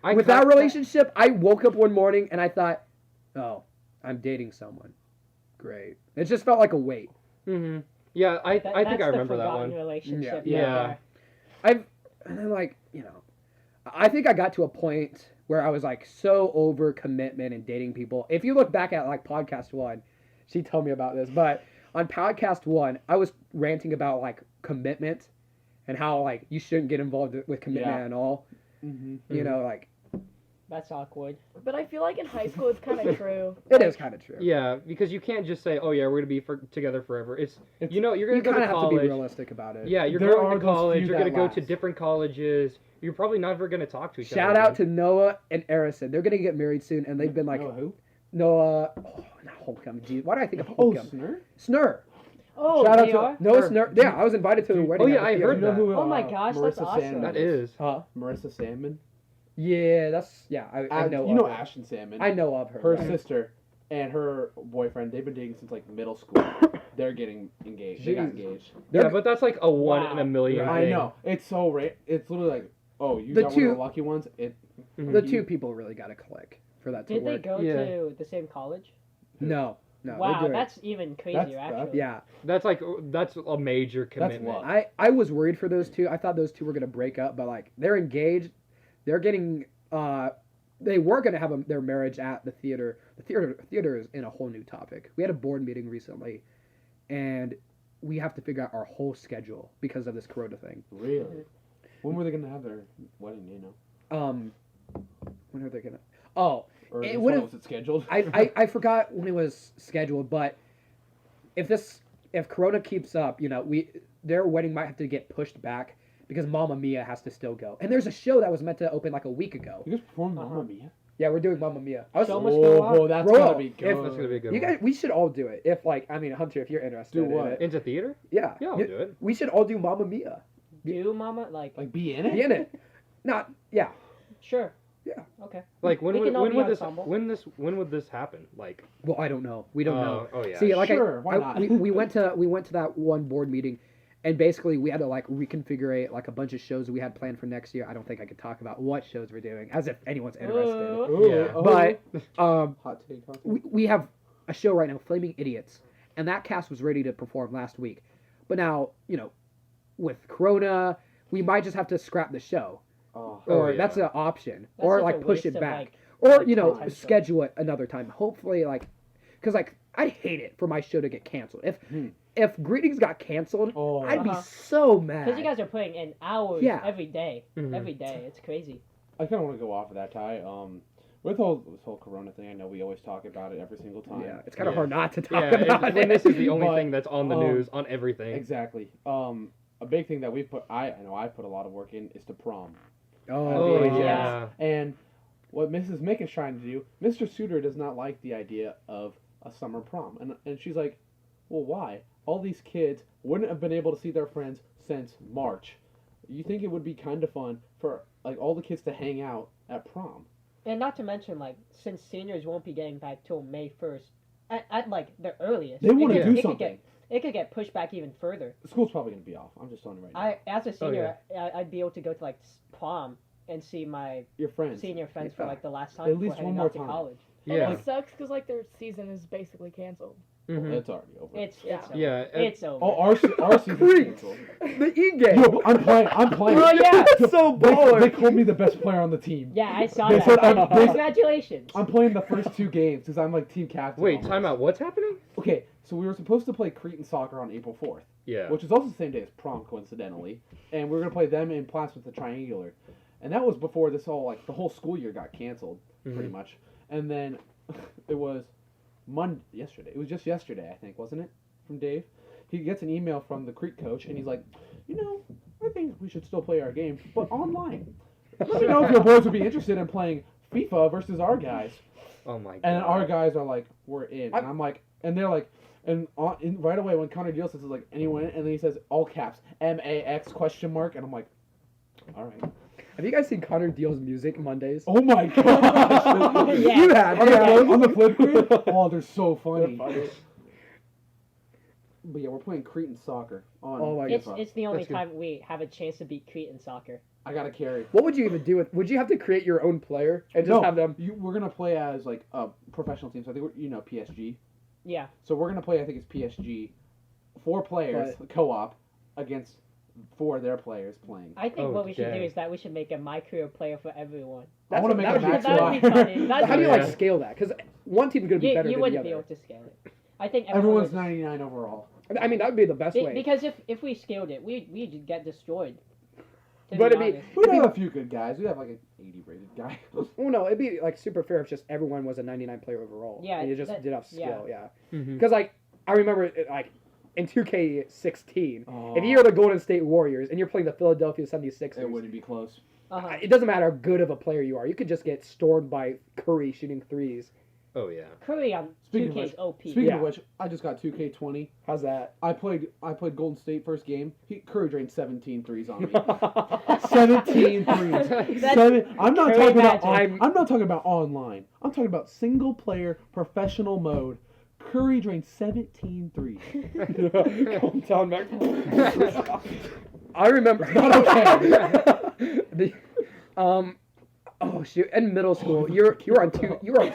I with ca- that relationship, I woke up one morning and I thought, oh, I'm dating someone. Great. It just felt like a weight. Mhm. Yeah, I think I remember that one. Relationship. Yeah. And then like, I think I got to a point where I was like so over commitment and dating people. If you look back at like podcast 1, she told me about this, but on podcast 1, I was ranting about like commitment and how like you shouldn't get involved with commitment Yeah. and all. Mm-hmm. You know, like That's awkward. But I feel like in high school it's kind of true. it is kind of true. Yeah, because you can't just say, "Oh yeah, we're gonna be together forever." It's you're gonna You go kind to of have to be college. realistic about it. Yeah, you're There going are to those college. few You're gonna that go to last. different colleges. You're probably never gonna talk to each other. Shout out to Noah and Arison. They're gonna get married soon, and they've been like who? Noah. Oh, not Holcomb. Geez, why do I think of Oh, Holcomb? Snur? Snur. Oh, Shout out they to are? Noah Or- Snur. Yeah, I was invited to the Dude, wedding. oh, yeah, at the I theater. heard You know that. who, Oh my gosh, that's Marissa awesome. Sandman That is. Huh? Marissa Sandman. Yeah, I know. You know of her. Ashton Salmon. I know of her. Her right. sister and her boyfriend. They've been dating since like middle school. They're getting engaged. They got Jeez. engaged. Yeah, but that's like a one Wow. in a million. I thing. know. It's so rare. It's literally like, oh, you The got one two- of the lucky ones. Mhm. The two people really got to click for that to Did they work. go Yeah. to the same college? No, they're Wow, doing- that's even crazier, actually. yeah. That's a major commitment. love. I was worried for those two. I thought those two were gonna break up, but like they're engaged. They're getting. They were gonna have their marriage at the theater. The theater is in a whole new topic. We had a board meeting recently, and we have to figure out our whole schedule because of this Corona thing. Really? When were they gonna have their wedding? Do you know? When are they gonna? Oh, Or It at least would've- when was it scheduled? I forgot when it was scheduled, but if Corona keeps up, their wedding might have to get pushed back because Mamma Mia has to still go. And there's a show that was meant to open like a week ago. You guys performed Uh-huh. Mamma Mia? Yeah, we're doing Mamma Mia. So much go on. Oh, that's Roel, gotta be if- good. That's gonna be a good You one. guys, we should all do it. Hunter, if you're interested Do in what? it, Into theater? yeah, Yeah, I'll do it. we should all do Mamma Mia. Do Mama like? Like be in it? Be in it. Not, yeah. Sure. Yeah. Okay. Like when We would can all when be would this ensemble. when would this happen? Like Well, I don't know. We don't know. Oh yeah. See, like Sure, why not? we went to that one board meeting, and basically we had to like reconfigure like a bunch of shows we had planned for next year. I don't think I could talk about what shows we're doing, as if anyone's interested. Ooh, Yeah. But hot take. Hot take. we have a show right now, Flaming Idiots, and that cast was ready to perform last week. But now, with Corona, we might just have to scrap the show, Oh, Oh, or yeah. that's an option, That's or such a like push waste it of, back, like, or time. schedule it another time. Hopefully, because I'd hate it for my show to get canceled. If Greetings got canceled, Oh, I'd be Uh-huh. so mad. Because you guys are putting in hours Yeah. every day. Mhm. Every day. It's crazy. I kind of want to go off of that, Ty. With this whole Corona thing, I know we always talk about it every single time. Yeah, it's kind of Yeah. hard not to talk Yeah, about when it. this is the only But, thing that's on the news on everything. Exactly. A big thing that we've put, I know I put a lot of work in, is to prom. Oh Yeah. yeah. And what Mrs. Mick is trying to do, Mr. Suter does not like the idea of a summer prom. And she's like, well, why? All these kids wouldn't have been able to see their friends since March. You think it would be kind of fun for like all the kids to hang out at prom? And not to mention, like, since seniors won't be getting back till May 1st, at like the earliest. They want to it do could something. It could get pushed back even further. School's probably going to be off. I'm just telling you right now. As a senior, I'd be able to go to like prom and see my Your friends. senior friends for Yeah. like the last time At before least heading one more out to time. college. Yeah. And it sucks because like their season is basically canceled. Mhm. It's already over. It's Yeah. over. Yeah. It's over. Oh, our season's Agreed. canceled. The e-game. Yo, I'm playing. Oh yeah, it's so They baller. called me the best player on the team. Yeah, I saw They that. said I'm- Congratulations. I'm playing the first two games because I'm like team captain. Wait, almost. time out. What's happening? Okay, so we were supposed to play Cretan soccer on April 4th, Yeah. which is also the same day as prom, coincidentally. And we were gonna play them in Plattsmouth, the Triangular, and that was before this whole like the whole school year got canceled, pretty Mhm. much. And then it was yesterday. It was just yesterday, I think, wasn't it? From Dave. He gets an email from the Creek coach, and he's like, I think we should still play our game, but online. Let me know if your boys would be interested in playing FIFA versus our guys. Oh my god. And our guys are like, we're in. And I'm like, and they're like, and right away when Connor Deal says, like, anyone, and then he says, all caps, MAX question mark, and I'm like, all right. Have you guys seen Connor Deal's music Mondays? Oh my gosh. Yeah. You have. On, Yeah. on the flip grid? Oh, they're so funny. But yeah, we're playing Cretan soccer on. Oh my It's God. it's the only That's good. time we have a chance to beat Crete in soccer. I gotta carry. What would you even do with? Would you have to create your own player and just No, have them? we're gonna play as like a professional team. So I think we're, PSG. Yeah. So we're gonna play. I think it's PSG, 4 players co-op against 4 of their players playing. I think Oh, what we should do dang. is that we should make a My Career player for everyone. I want to make a that would be- max that would be line. funny. That'd How do you Yeah. like scale that? Because one team's gonna be better You than the wouldn't other. be able to scale it. I think everyone Everyone's would- 99 overall. I mean, that would be the best way. Because if we scaled it, we'd get destroyed. To But be it'd be- honest. We'd have a few good guys. We'd have like an 80 rated guy. Well, no, it'd be like super fair if just everyone was a 99 player overall. Yeah, and you just that- did have skill. Yeah. Mhm. Because like I remember like in 2K16, Oh, if you're the Golden State Warriors and you're playing the Philadelphia 76ers, it wouldn't be close. Uh-huh. it doesn't matter how good of a player you are. You could just get stormed by Curry shooting threes, Oh yeah. Curry on Speaking of 2K is which- OP. Speaking Yeah. of which, I just got 2K20. How's that? I played Golden State first game. Curry drained 17 threes on me. 17 threes. I'm not Curry talking about magic. I'm not talking about online. I'm talking about single player professional mode. Curry drained 17 threes. Calm down, Mac. I remember. Oh shoot! In middle school, you're on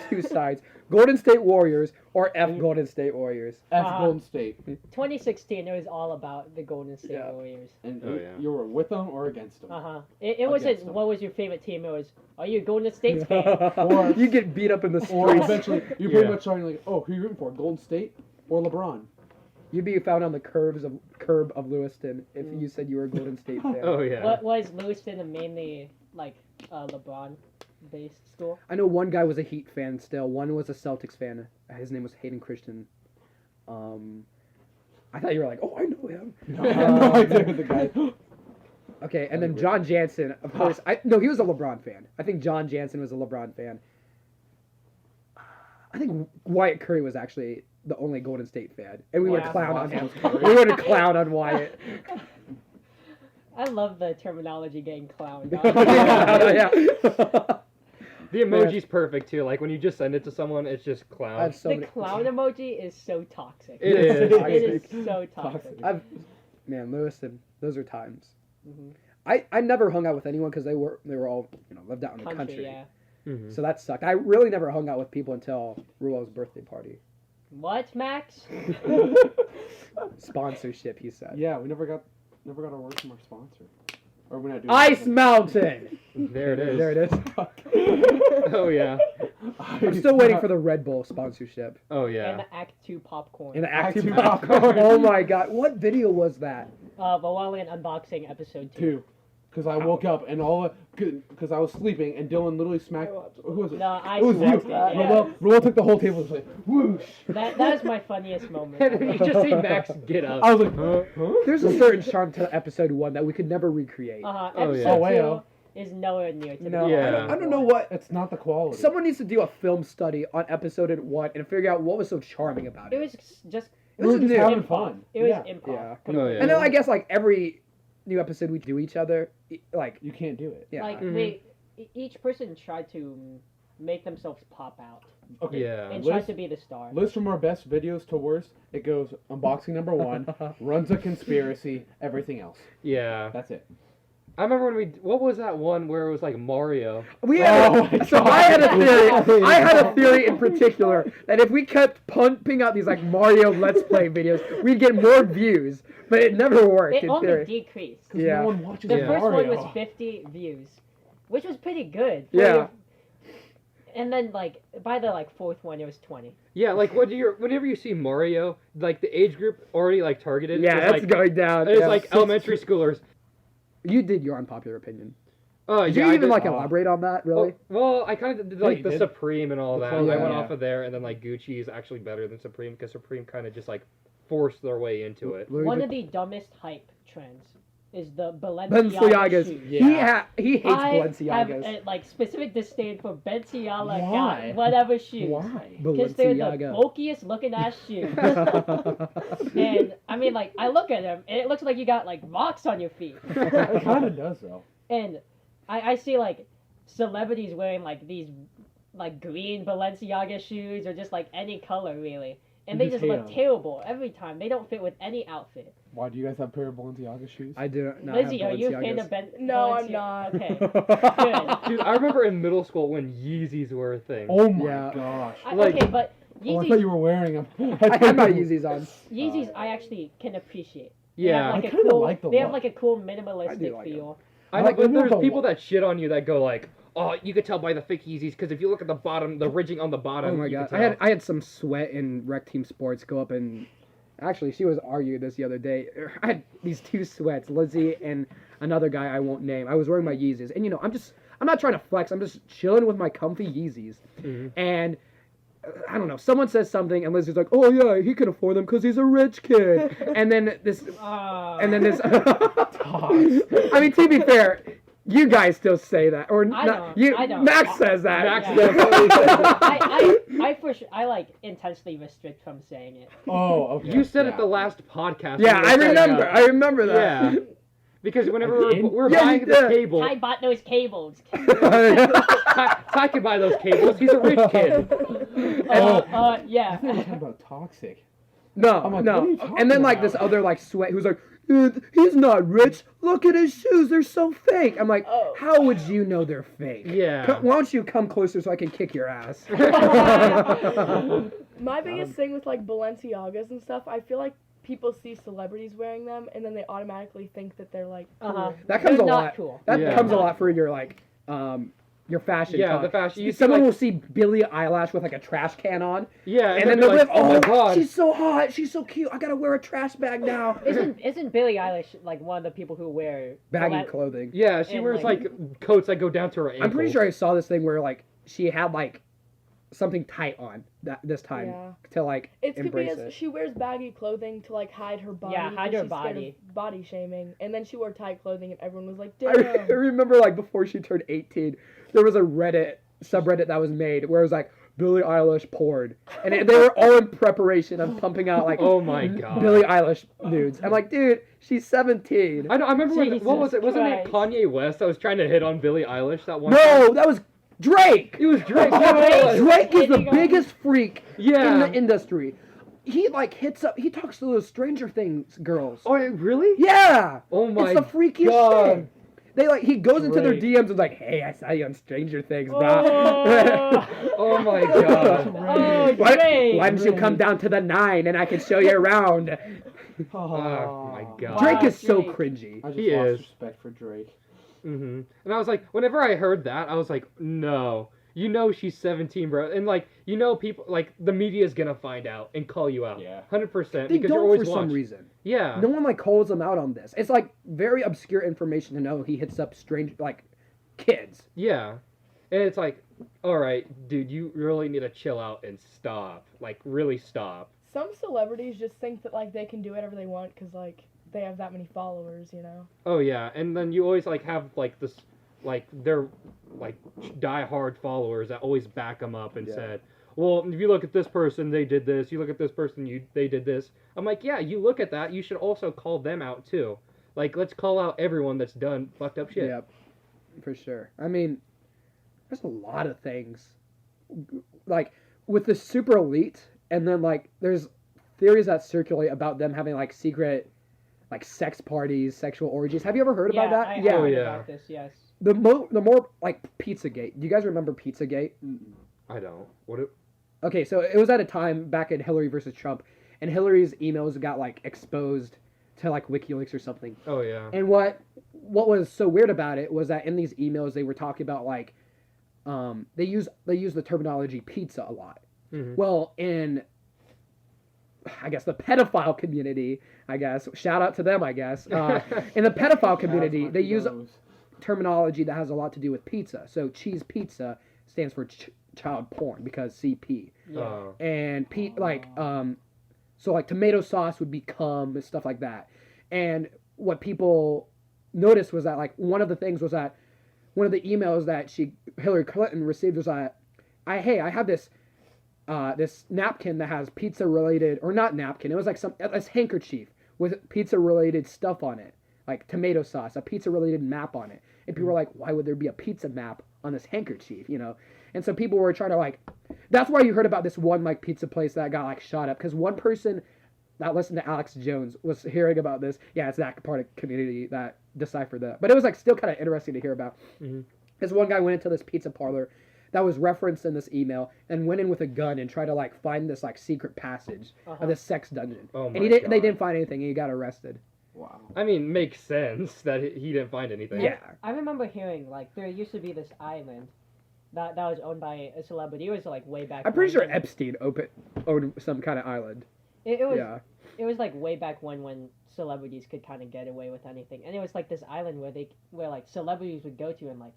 two sides: Golden State Warriors or F Golden State Warriors. That's Golden State. 2016, it was all about the Golden State Yeah. Warriors. And Oh, yeah. you were with them or against them. It wasn't Against them. what was your favorite team. It was, are you a Golden State fan? Or- You get beat up in the Or streets. eventually, you pretty Yeah. much starting like, oh, who you rooting for? Golden State or LeBron? You'd be found on the curb of Lewiston if you said you were a Golden State fan. Oh yeah. What was Lewiston a mainly like LeBron-based school? I know one guy was a Heat fan still. One was a Celtics fan. His name was Hayden Christian. I thought you were like, oh, I know him. I have no idea who the guy. Okay, and then John Jansen, of course. No, he was a LeBron fan. I think John Jansen was a LeBron fan. I think Wyatt Curry was actually the only Golden State fan, and we would Yeah. clown on him. Curry. We would clown on Wyatt. I love the terminology getting clowned on. yeah. The emoji's perfect too. Like when you just send it to someone, it's just clown. I have so The many. clown emoji is so toxic. It is. It is so toxic. Man, Lewiston, those are times. Mhm. I never hung out with anyone because they were all lived out in the country. Yeah. Mhm. So that sucked. I really never hung out with people until Roel's birthday party. What, Max? Sponsorship, he said. Yeah, we never got a word from our sponsor. Or we're not doing Ice Mountain. There it is. There it is. Oh yeah. I'm still waiting for the Red Bull sponsorship Oh And yeah. the Act 2 popcorn. and the Act active two popcorn. popcorn. Oh my god, what video was that? Roeland unboxing episode 2. two. Because I woke up and because I was sleeping and Dylan literally smacked. Who was it? No, I It was you. watched it, yeah. Roel took the whole table and was like, whoosh. That is my funniest moment. And then you just see Max get up. I was like, huh? There's a certain charm to episode 1 that we could never recreate. Oh, Episode yeah. 2 wow. is nowhere near to No, the Yeah. I don't know what. It's not the quality. Someone needs to do a film study on episode 1 and figure out what was so charming about It it. was just It we were was just new. having improv. fun. It was Yeah. improv. Yeah. Oh, yeah. And then I guess like every new episode we do each other, like You can't do it. yeah. Like Mhm. each person tried to make themselves pop out Okay. Yeah. and Liz- tried to be the star. List from our best videos to worst. It goes unboxing number 1, runs a conspiracy, everything else. Yeah. That's it. I remember when what was that one where it was like Mario? We had Oh my so God. I had a theory. I had a theory in particular that if we kept pumping out these like Mario Let's Play videos, we'd get more views. But it never worked It in only theory. decreased. Because Yeah. no one watches The Yeah. first Mario. one was 50 views, which was pretty good. Yeah. And then like by the like fourth one, it was 20. Yeah, like whenever you see Mario, like the age group already like targeted. Yeah, is, that's like, going down. It's Yeah. like elementary schoolers. You did your unpopular opinion. Oh Did yeah. you I even did- like elaborate on that? Really? Well, I kind of did Yeah, like you the did. Supreme and all that. Yeah. I went Yeah. off of there, and then like Gucci is actually better than Supreme because Supreme kind of just like forced their way into it. One of the dumbest hype trends is the Balenciaga Balenciagas. shoes. Yeah. He hates I have Balenciagas. like specific disdain for Balenciaga Why? whatever shoes. Why? Because they're the Balenciaga. bulkiest looking ass shoes. And I mean, like, I look at them and it looks like you got like rocks on your feet. It kind of does though. And I see like celebrities wearing like these like green Balenciaga shoes or just like any color really. And You they just just hate look 'em. terrible every time. They don't fit with any outfit. Why do you guys have a pair of Balenciaga shoes? I do not Lizzie, have are you a fan of Balenciagas. No, I'm Balenciaga? not. Okay. Good. Dude, I remember in middle school when Yeezys were a thing. Oh my Yeah. gosh. Like- Okay, but Oh, I Yeezys, thought you were wearing them. I had my Yeezys on. Yeezys I actually can appreciate. They Yeah. have, like, I a kinda cool, like the They have look. like a cool I do minimalistic like feel. I know, Like, but they there's were the people wa- that shit on you that go like, oh, you could tell by the fake Yeezys because if you look at the bottom, the ridging on the bottom. Oh my you god! could tell. I had some sweat in Rec Team Sports go up and actually she was arguing this the other day. I had these two sweats, Lizzie and another guy I won't name. I was wearing my Yeezys, and I'm not trying to flex. I'm just chilling with my comfy Yeezys, Mhm. and I don't know. Someone says something, and Lizzie's like, "Oh yeah, he can afford them because he's a rich kid." and then this. I mean, to be fair, you guys still say that, or I not, don't. you. I don't. Max says that. Max Yeah. definitely says that. I like intentionally restrict from saying it. Oh, okay. You said yeah. it the last podcast. Yeah, when we were setting up. I remember that. Yeah. Because whenever I did? we're Yeah, buying you the did. cable, I bought those cables. Ty can buy those cables. He's a rich kid. I Yeah. thought you were talking about toxic. No, I'm like, no. what are you talking And then like about? this other like sweat who's like, he's not rich. Look at his shoes. They're so fake. I'm like, Oh. how would you know they're fake? Yeah. Why don't you come closer so I can kick your ass? My biggest thing with like Balenciagas and stuff, I feel like people see celebrities wearing them and then they automatically think that they're like cool. That comes They're a not lot. cool. That Yeah. comes a lot for your like your fashion. Yeah, talk. the fashion. You see, Someone like- will see Billie Eilish with like a trash can on, Yeah, and then they'll they'll be be like, oh my god. she's so hot, she's so cute. I gotta wear a trash bag now. Isn't Billie Eilish like one of the people who wear Baggy Balen- clothing. Yeah, she And, wears like- like coats that go down to her ankles. I'm pretty sure I saw this thing where like she had like something tight on this time Yeah. to like It's embrace because it. she wears baggy clothing to like hide her body. Yeah, hide because her she's scared body. of body shaming, and then she wore tight clothing, and everyone was like, I "Damn." remember like before she turned 18, there was a Reddit subreddit that was made where it was like Billie Eilish porn, and they were all in preparation of pumping out like Oh my god. Billie Eilish nudes. I'm like, dude, she's 17. I remember when, what was it? Wasn't it Christ. Kanye West that was trying to hit on Billie Eilish that one No, time? that was Drake. It was Drake. Oh, That's what it was. Drake is the Hitting on- biggest freak Yeah. in the industry. He like hits up. He talks to those Stranger Things girls. Oh, really? Yeah. Oh my It's the freakiest God. thing. They like he goes into their Drake. DMs and is like, "Hey, I saw you on Stranger Things, bro. Oh my god. Oh, why, Drake. why don't you come down to the 9 and I can show you around?" Oh my god. Drake is so Drake. cringy. I just He lost is. respect for Drake. And I was like, whenever I heard that, I was like, no. You know she's 17, bro. And like, you know people, like, the media is gonna find out and call you out. Yeah. 100%. They because you're don't always for some watched. reason. Yeah. No one like calls them out on this. It's like very obscure information to know he hits up strange like kids. Yeah. And it's like, alright, dude, you really need to chill out and stop. Like, really stop. Some celebrities just think that like they can do whatever they want because like they have that many followers, you know. Oh, yeah. And then you always, like, have, like, this, like, they're, like, die-hard followers that always back them up and Yeah. said, well, if you look at this person, they did this. You look at this person, they did this. I'm like, yeah, you look at that. You should also call them out, too. Like, let's call out everyone that's done fucked up shit. Yep, for sure. I mean, there's a lot of things like with the super elite, and then like there's theories that circulate about them having like secret like sex parties, sexual orgies. Have you ever heard about that? I Yeah. heard yeah. about this, yes. The more like Pizzagate. Do you guys remember Pizzagate? I don't. What it... Okay, so it was at a time back in Hillary versus Trump, and Hillary's emails got like exposed to like WikiLeaks or something. Oh, yeah. And what was so weird about it was that in these emails they were talking about like they use the terminology pizza a lot. Mhm. Well, in I guess the pedophile community, I guess shout out to them, I guess. In the pedophile community, they use terminology that has a lot to do with pizza. So cheese pizza stands for child porn because CP. Yeah. Oh. And so like tomato sauce would be cum and stuff like that. And what people noticed was that like one of the things was that one of the emails that Hillary Clinton received was that I have this this napkin that has pizza related, or not napkin, it was like this handkerchief with pizza related stuff on it, like tomato sauce, a pizza related map on it. And people were like, why would there be a pizza map on this handkerchief, you know? And so people were trying to like, that's why you heard about this one like pizza place that got like shot up, because one person that listened to Alex Jones was hearing about this. Yeah, it's that part of community that deciphered that. But it was like still kind of interesting to hear about. Mhm. This one guy went into this pizza parlor that was referenced in this email and went in with a gun and tried to like find this like secret passage of this sex dungeon. Oh and my they God. didn't find anything, and he got arrested. Wow. I mean, makes sense that he didn't find anything. Yeah. I remember hearing like there used to be this island that was owned by a celebrity. It was like way back. I'm pretty sure when. Epstein owned some kind of island. It was Yeah. it was like way back when celebrities could kind of get away with anything, and it was like this island where like celebrities would go to and like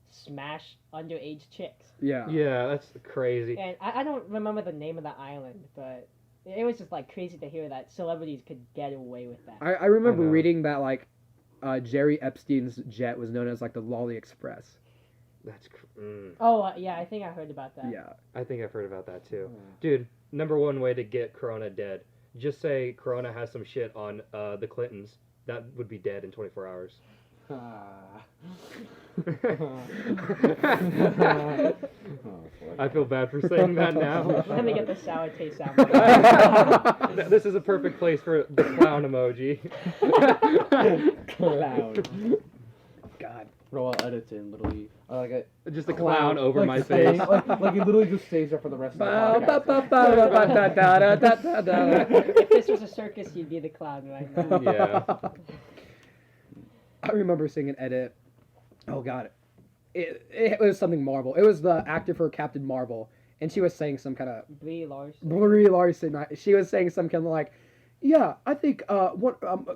smash underage chicks. Yeah. Yeah, that's crazy. And I don't remember the name of the island, but it was just like crazy to hear that celebrities could get away with that. I remember I know. reading that like Jerry Epstein's jet was known as like the Lolly Express. Oh, yeah, I think I heard about that. Yeah. I think I've heard about that too. Dude, number one way to get Corona dead. Just say Corona has some shit on the Clintons. That would be dead in 24 hours. I feel bad for saying that now. Let me get the sour taste out. This is a perfect place for the clown emoji. Clown. God. Roel edits in literally like a Just a clown over like my stays- face. like he literally just stays there for the rest of the podcast. If this was a circus, you'd be the clown right now. Yeah. I remember seeing an edit. Oh God, it was something Marvel. It was the actor for Captain Marvel, and she was saying some kind of Brie Larson. Brie Larson. She was saying some kind of like, yeah, I think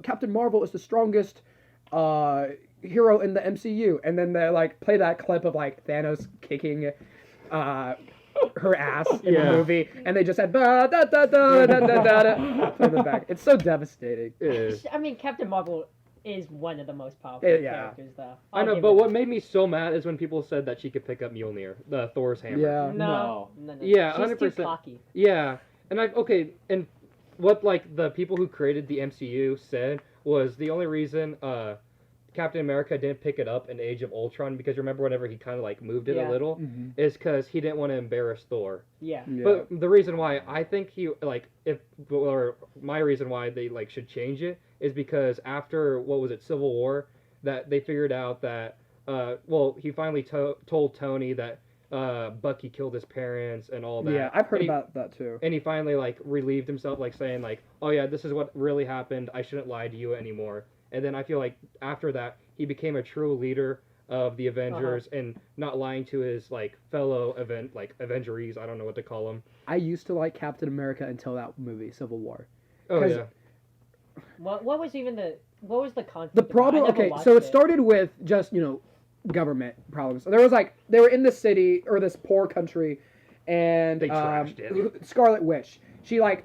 Captain Marvel is the strongest hero in the MCU, and then they like play that clip of like Thanos kicking her ass in the movie, and they just said da da da da da da da from the back. It's so devastating. It is. I mean, Captain Marvel is one of the most powerful Yeah. characters, though. I know, but what made me so mad is when people said that she could pick up Mjolnir, the Thor's hammer. Yeah. No. Yeah, She's 100%. too cocky. Yeah, and and what like the people who created the MCU said was the only reason Captain America didn't pick it up in Age of Ultron, because remember whenever he kind of like moved it a little, is because he didn't want to embarrass Thor. Yeah. But the reason why I think my reason why they like should change it is because after Civil War, that they figured out that he finally told Tony that Bucky killed his parents and all that. Yeah, I've heard about that too. And he finally like relieved himself, like saying like, oh yeah, this is what really happened. I shouldn't lie to you anymore. And then I feel like after that, he became a true leader of the Avengers and not lying to his like fellow Avengeries. I don't know what to call them. I used to like Captain America until that movie, Civil War. Oh yeah. What was the conflict? The problem, about? I never okay, watched so it started with just, government problems. So there was like, they were in this city, or this poor country, and They trashed it. Scarlet Witch, she like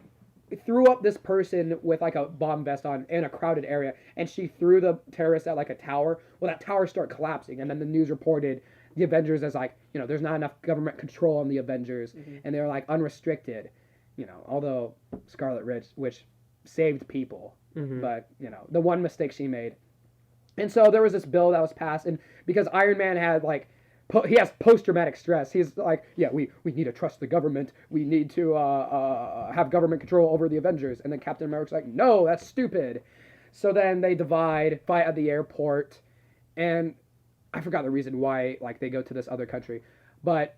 threw up this person with like a bomb vest on in a crowded area, and she threw the terrorists at like a tower. Well, that tower started collapsing, and then the news reported the Avengers as like, there's not enough government control on the Avengers, and they were like unrestricted, although Scarlet Witch saved people. But, the one mistake she made. And so there was this bill that was passed, and because Iron Man had, like, he has post-traumatic stress. He's like, yeah, we need to trust the government. We need to have government control over the Avengers. And then Captain America's like, no, that's stupid. So then they divide, fight at the airport, and I forgot the reason why, like, they go to this other country. But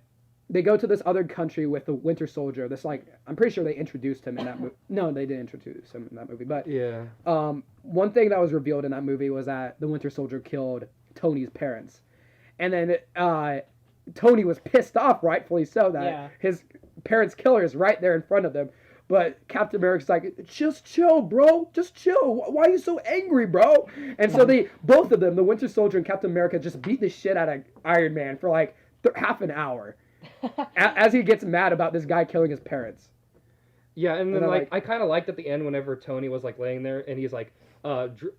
they go to this other country with the Winter Soldier. This, like, I'm pretty sure they introduced him in that movie. No, they didn't introduce him in that movie. But yeah. One thing that was revealed in that movie was that the Winter Soldier killed Tony's parents. And then Tony was pissed off, rightfully so, that his parents' killer is right there in front of them. But Captain America's like, just chill, bro. Just chill. Why are you so angry, bro? And so both of them, the Winter Soldier and Captain America, just beat the shit out of Iron Man for like half an hour. As he gets mad about this guy killing his parents. Yeah, and then like I kind of liked at the end whenever Tony was like laying there and he's like,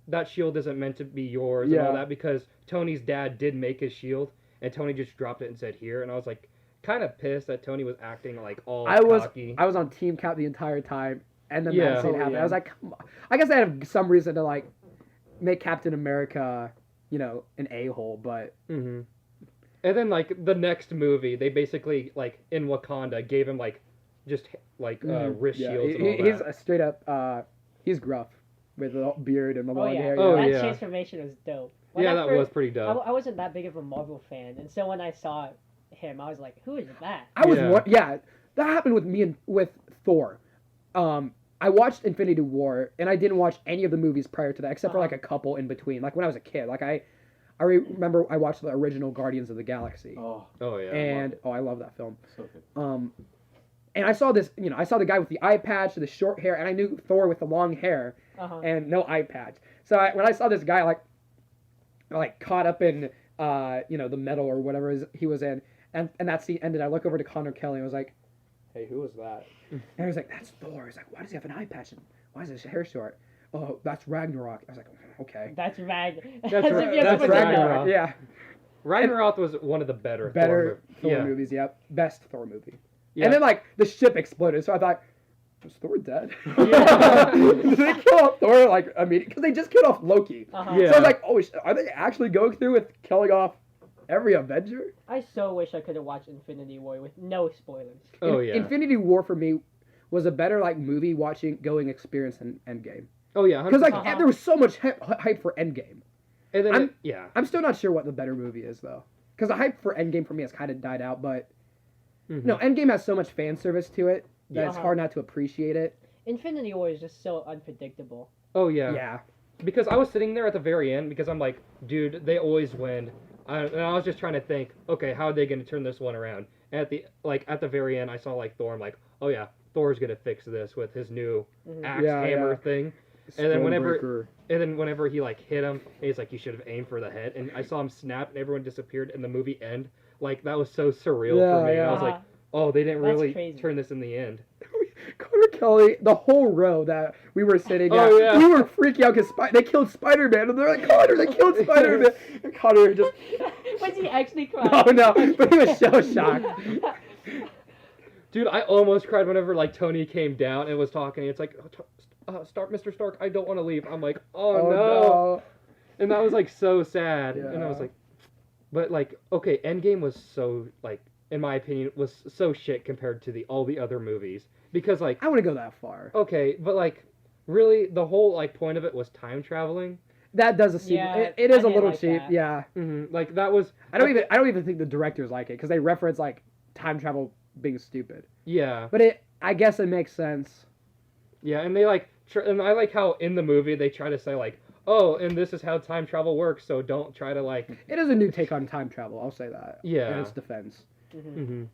that shield isn't meant to be yours and all that, because Tony's dad did make his shield and Tony just dropped it and said here, and I was like kind of pissed that Tony was acting like all cocky. I was on Team Cap the entire time, and then that scene happened. I was like, come on. I guess I had some reason to like make Captain America, an a-hole, but. And then, like, the next movie, they basically, like, in Wakanda, gave him, like, just, like, wrist shields and all that. He's a straight up, he's gruff with the beard and the long hair. That transformation was dope. That was pretty dope. I wasn't that big of a Marvel fan, and so when I saw him, I was like, who is that? That happened with me and with Thor. I watched Infinity War, and I didn't watch any of the movies prior to that, except for, like, a couple in between. Like, when I was a kid, like, I remember I watched the original Guardians of the Galaxy. Oh yeah. And I love that film. So good. And I saw this, I saw the guy with the eye patch, the short hair, and I knew Thor with the long hair and no eye patch. So when I saw this guy like caught up in the metal or whatever he was in, and that scene ended, I look over to Connor Kelly and I was like, hey, who was that? And he was like, that's Thor. He's like, why does he have an eye patch? And why is his hair short? Oh, that's Ragnarok. I was like, okay. That's Ragnarok. Yeah. Ragnarok was one of the better Thor movies. Yeah, best Thor movie. Yeah. And then like the ship exploded, so I thought, was Thor dead? Yeah. Did they kill off Thor like immediately? Because they just killed off Loki. Uh-huh. Yeah. So I was like, oh, are they actually going through with killing off every Avenger? I so wish I could have watched Infinity War with no spoilers. Oh yeah. Infinity War for me was a better like movie watching going experience than Endgame. Oh yeah. Because like Uh-huh. there was so much hype for Endgame. And then I'm- yeah. I'm still not sure what the better movie is though. Because the hype for Endgame for me has kind of died out, but Mhm. no, Endgame has so much fan service to it that Yeah. it's hard not to appreciate it. Infinity War is just so unpredictable. Oh yeah. Yeah. Because I was sitting there at the very end because I'm like, dude, they always win. And I was just trying to think, okay, how are they going to turn this one around? And at the very end, I saw like Thor. I'm like, oh yeah, Thor's gonna fix this with his new Mhm. axe Yeah, hammer yeah. thing. And then whenever Stonebreaker. whenever he like hit him, he's like, you should have aimed for the head. And I saw him snap, and everyone disappeared, and the movie end. Like that was so surreal Yeah, for me. yeah. I was like, oh, they didn't That's really crazy. turn this in the end. Connor Kelly, the whole row that we were sitting at, Oh, yeah. we were freaking out because they killed Spider-Man, and they're like, Connor, they killed Spider-Man. And Connor just, Was he actually crying? oh no, but he was so shocked. Dude, I almost cried whenever like Tony came down and was talking. It's like, Mr. Stark, I don't want to leave. I'm like, oh, no. And that was like so sad. And I was Yeah. like, but like, okay, Endgame was so like, in my opinion, was so shit compared to all the other movies because like, I wouldn't go that far. okay, but like, really, the whole like point of it was time traveling. That does seem, Yeah, it is I a didn't little like cheap, that. yeah. Like that was. I don't even think the directors like it because they reference like time travel being stupid. Yeah, But I guess it makes sense. yeah, and they like, and I like how in the movie they try to say like, oh, and this is how time travel works, so don't try to like. It is a new take on time travel. I'll say that. Yeah. In its defense. Mhm.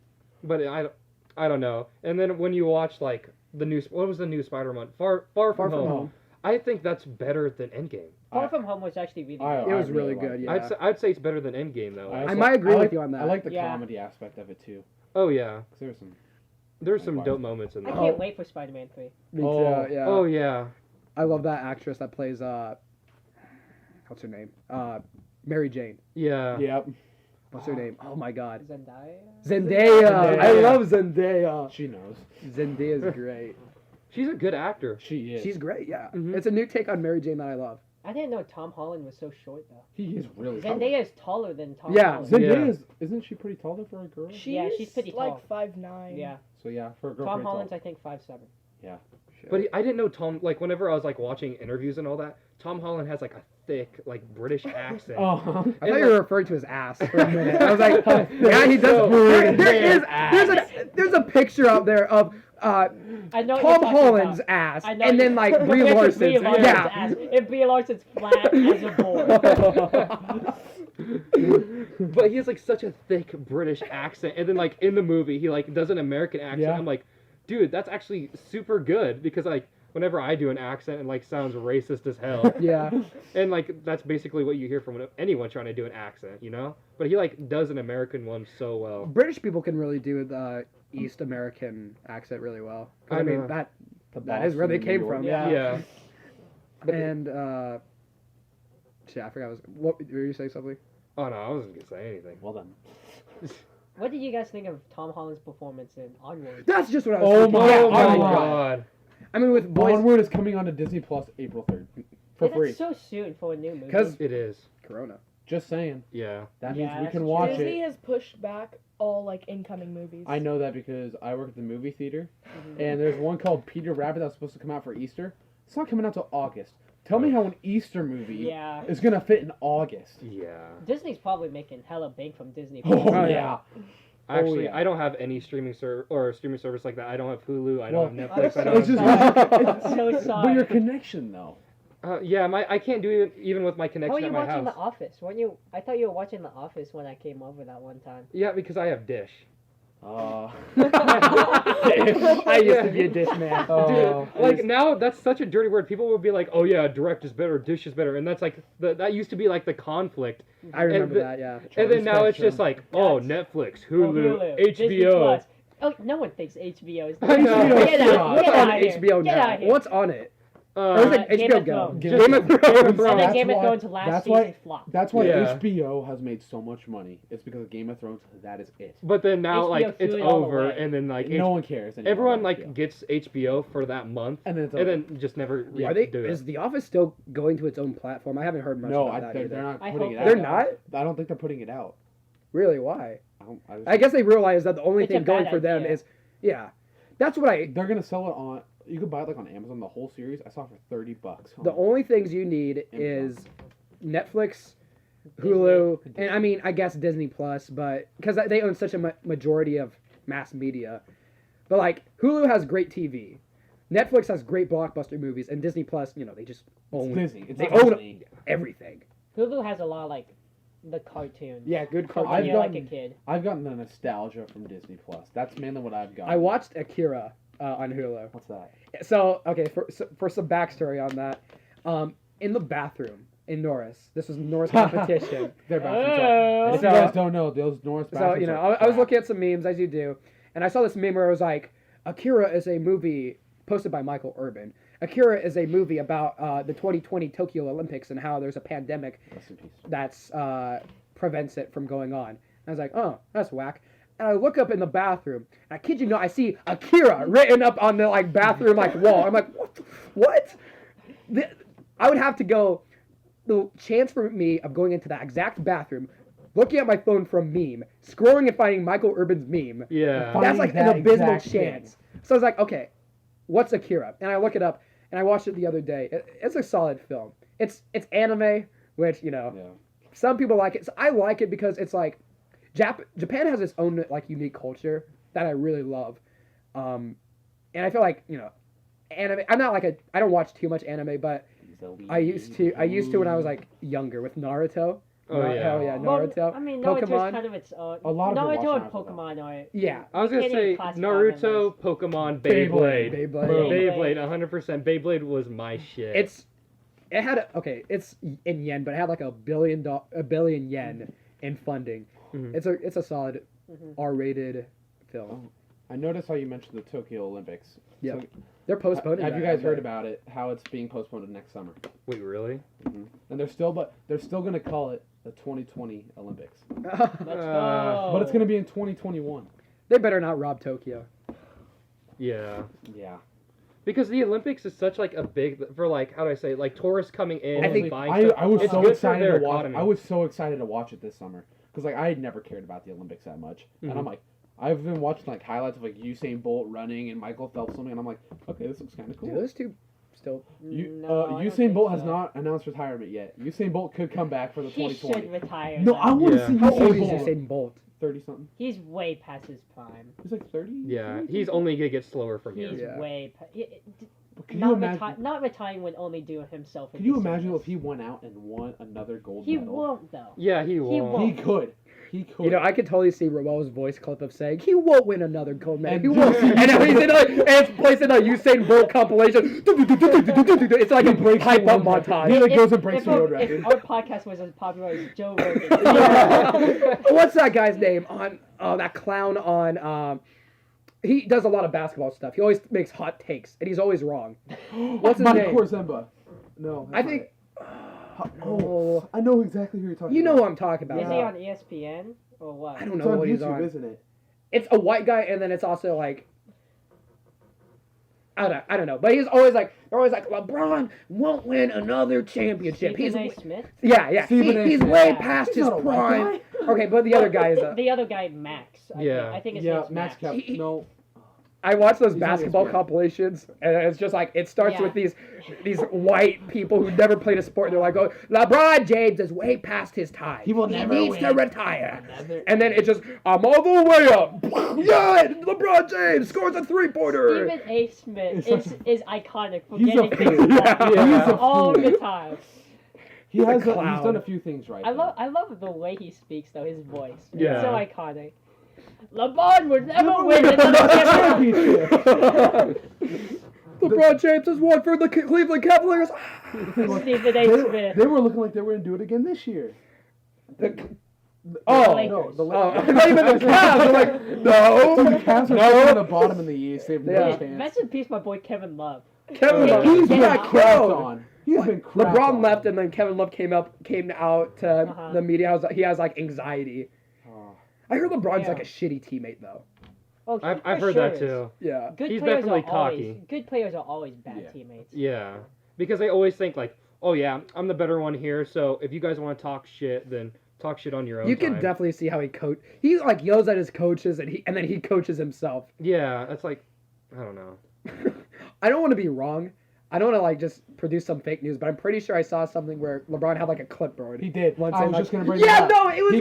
But I don't know. And then when you watch like what was the new Spider-Man? Far from home. I think that's better than Endgame. Far From Home was actually really I- good. It was I really really good. like Yeah. I'd say it's better than Endgame though. I might agree with you on that. I like the Yeah. comedy aspect of it too. Oh yeah, 'Cause there's some. there's some dope moments in I there. can't wait for Spider-Man 3. Me Oh. too. Yeah. Oh yeah. I love that actress that plays what's her name? Mary Jane. Yeah. Yep. What's her name? Oh my God. Zendaya? Zendaya. Zendaya. I love Zendaya. She knows. Zendaya's great. She's a good actor. She is. She's great. Yeah. Mhm. It's a new take on Mary Jane that I love. I didn't know Tom Holland was so short though. He is really. tall. Zendaya is taller than Tom Yeah, Holland. Zendaya Yeah. is. Isn't she pretty tall though for a girl? Yeah, she's pretty tall. like 5'9". Yeah. So yeah, for a girl. Tom pretty tall. Holland's I think 5'7". But I didn't know Tom. Like whenever I was like watching interviews and all that, Tom Holland has like a thick like British accent. Oh. I And, thought you were like- referring to his ass for a minute. I was like, yeah, he does. So- There's a picture out there of I know what Tom you're talking Holland's about. ass, I know and then you- like Brie Brie Larson's. Larson's Yeah. ass. And Brie Larson's flat as a board. But he has like such a thick British accent, and then like in the movie he like does an American accent. Yeah. I'm like, dude, that's actually super good because like whenever I do an accent, it like sounds racist as hell. Yeah. And like that's basically what you hear from anyone trying to do an accent, you know. But he like does an American one so well. British people can really do the East American accent really well. 'Cause, I I mean know. that is where they came from. Yeah. Yeah. But And shit, I forgot. What were you saying something? oh no, I wasn't gonna say anything. Well then. What did you guys think of Tom Holland's performance in Onward? That's just what I was. Oh thinking. my Yeah, Oh my Onward. god. I mean, with boys, Onward is coming on to Disney Plus April 3rd for Yeah, free. that's so soon for a new movie. 'Cause- It is. Corona. Just saying. Yeah. That Yeah, means we that's can true. watch Disney it. has pushed back all like incoming movies. I know that because I work at the movie theater, Mhm. and there's one called Peter Rabbit that's supposed to come out for Easter. It's not coming out till August. Tell me how an Easter movie Yeah. is gonna fit in August. Yeah. Disney's probably making hella bank from Disney. Oh, yeah. Actually, yeah. I don't have any streaming service like that. I don't have Hulu. I don't Well, have Netflix. I I'm don't It's so have. just sorry. I'm so But sorry. your connection though. Yeah, I can't do it even with my How connection are you at my watching house. The Office? Weren't you? I thought you were watching The Office when I came over that one time. Yeah, because I have Dish. I used to be a dish man. Oh. Dude, like now that's such a dirty word. People will be like, "Oh yeah, direct is better, Dish is better," and that's like that used to be like the conflict. I remember the- that. Yeah. And then now it's Spectrum. just like, oh, Yes. Netflix, Oh, Hulu, Disney HBO. Plus. Oh, no one thinks HBO is. I know. Get out, What's get on out of here. HBO Get now? out of here. What's on it? Or was it Game HBO of Go? Thrones. Game of Thrones. And then That's Game of why- Thrones last that's season why- flopped. That's why Yeah. HBO has made so much money. It's because of Game of Thrones. That is it. But then now, HBO like, it's threw it all over, away. and then, like, No one cares anymore. everyone, about like, HBO. gets HBO for that month, and then it's and over. then just never Are they? do it. Is The Office still going to its own platform? I haven't heard much no, about that they're either. not I putting hope it they out. They're don't. not? I don't think they're putting it out. Really? Why? I I guess they realize that the only It's a thing going bad for them idea. is, yeah, that's what I. they're gonna sell it on. You could buy it like on Amazon. The whole series I saw for $30. The only things you need is Netflix, Hulu, and I mean, I guess Disney Plus, but because they own such a majority of mass media. But like Hulu has great TV, Netflix has great blockbuster movies, and Disney Plus, you know, they just own Disney. It's they Disney. own everything. Hulu has a lot of, like, the cartoons. Yeah, good From cartoons. when you're like a kid. I've gotten the nostalgia from Disney Plus. That's mainly what I've got. I watched Akira on Hulu. What's that? So okay, for some backstory on that, in the bathroom in Norris, this was Norris competition. Their bathrooms Oh. are. And if you So- guys don't know, those Norris bathrooms. So, you know, are I was crap. looking at some memes, as you do, and I saw this meme where it was like, Akira is a movie posted by Michael Urban. Akira is a movie about the 2020 Tokyo Olympics and how there's a pandemic Rest in peace. that's prevents it from going on. And I was like, oh, that's whack. And I look up in the bathroom, and I kid you not, I see Akira written up on the like bathroom like wall. I'm like, what? I would have to go. The chance for me of going into that exact bathroom, looking at my phone from meme, scrolling and finding Michael Urban's meme. Yeah. Fine. That's like an that abysmal exact thing. chance. So I was like, okay, what's Akira? And I look it up, and I watched it the other day. It's a solid film. It's anime, which, you know, Yeah. some people like it. So I like it because it's like Japan has its own like unique culture that I really love. And I feel like, you know, anime, I'm not like I don't watch too much anime, but I used to when I was like younger with Naruto. Oh, yeah. Hell yeah, Well, Naruto. I mean, Naruto's Pokemon. kind of its own. A lot of people Naruto watch and Naruto, Pokemon are. Yeah. I was gonna Can't even say classify them Naruto, Pokemon, Beyblade. Beyblade. Beyblade, 100%. Beyblade was my shit. It's in yen, but it had like a billion yen in funding. Mhm. It's a solid Mhm. R-rated film. I noticed how you mentioned the Tokyo Olympics. Yeah. So, They're postponing. have you that, guys aren't heard they? about it? How it's being postponed to next summer? Wait, really? And they're still going to call it the 2020 Olympics, Let's go. but it's going to be in 2021. They better not rob Tokyo. Yeah. Yeah. Because the Olympics is such like a big for like how do I say it? Like tourists coming in I and think- buying stuff. I was It's so good for excited their to watch. economy. I was so excited to watch it this summer because like I had never cared about the Olympics that much, and I'm Mhm. like, I've been watching like highlights of like Usain Bolt running and Michael Phelps swimming, and I'm like, okay, this looks kind of Do cool. those two still? Usain Bolt has not announced retirement yet. Usain Bolt could come back for the He 2020. should retire. No, though. I want Yeah. to see How old is Usain Bolt. Usain Bolt? 30 something. He's way past his prime. He's like 30. Yeah, 30? he's only gonna get slower from here. He's Yeah. way. But Can you imagine? Not retiring would only do himself. a Can you imagine disservice. if he went out and won another gold He medal? won't though. Yeah, he won't. won't. He could. He could. You know, I could totally see Roel's voice clip of saying he won't win another gold medal. And He won't. And now he's in and it's placed in a Usain Bolt compilation. It's like a breaks hype the up world montage. He like goes and breaks if the world if record. our podcast was as popular as Joe Rogan. What's that guy's name on that clown on he does a lot of basketball stuff. He always makes hot takes and he's always wrong. What's his Mike name? Korzemba. No. I think Oh, I know exactly who you're talking you know about. what I'm talking about. Is he on ESPN or what? I don't It's know on what YouTube, he's on. isn't it? It's a white guy and then it's also like I don't know. But he's always like they're always like LeBron won't win another championship. Stephen He's A. Smith. yeah. Stephen A. He's Smith. way Yeah. past He's his not a white prime. Okay, but the other guy is The other guy, Max. Yeah. I think his Yeah, name's Max Cap. He- No. I watch those He's on basketball ESPN. compilations, and it's just like it starts Yeah. with these white people who never played a sport. And they're like, "Oh, LeBron James is way past his time. He will never needs to win retire." another- And then it just, I'm all the way up. Yeah, LeBron James scores a 3-pointer. Stephen A. Smith It's is iconic for He's a getting things fool. wrong Yeah. He's a all fool. the time. He's a clown. He's done a few things right. I love the way he speaks though. His voice. Yeah. It's so iconic. LeBron would never win another championship. LeBron James has won for the Cleveland Cavaliers. Stephen A. Smith. They were looking like they were going to do it again this year. Oh, Lakers. No, the not even the Cavs. They're like, So the no. Cavs are sitting at the bottom in the East. They have no Yeah. chance. Rest in peace, my boy Kevin Love. Kevin Yeah. Love, He's he been got crapped killed. on. He's been crapped LeBron on. left, and then Kevin Love came out to Uh-huh. the media. He has like anxiety. Oh. I heard LeBron's like Yeah. a shitty teammate though. Oh, he I've for heard sure that is. too. Yeah. Good He's players definitely are always cocky. good players are always bad Yeah. teammates. Yeah, because they always think like, oh yeah, I'm the better one here. So if you guys want to talk shit, then talk shit on your own. You can time. definitely see how he like yells at his coaches and then he coaches himself. Yeah, that's like, I don't know. I don't want to be wrong. I don't want to like just produce some fake news, but I'm pretty sure I saw something where LeBron had like a clipboard. He did. Once I in, was like- just gonna bring Yeah, that up. no, it was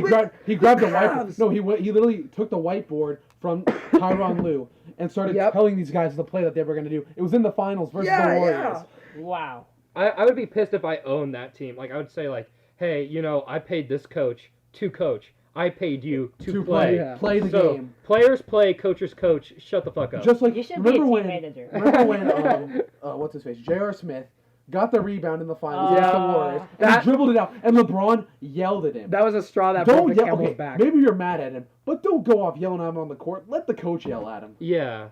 He grabbed the Cavs. whiteboard. No, he literally took the whiteboard from Tyronn Lue and started Yep. telling these guys the play that they were gonna do. It was in the finals versus Yeah, the Warriors. yeah. Wow. I would be pissed if I owned that team. Like I would say like, hey, I paid this coach to coach. I paid you to play. Yeah. Play the So game. players play, coaches coach. Shut the fuck up. Just like You should be a remember team when manager. remember when what's his face? J.R. Smith got the rebound in the finals against the Yeah. Warriors and That- he dribbled it out and LeBron yelled at him. That was a straw that broke Don't the yell. camel's Okay, back. maybe you're mad at him, but don't go off yelling at him on the court. Let the coach yell at him. Yeah.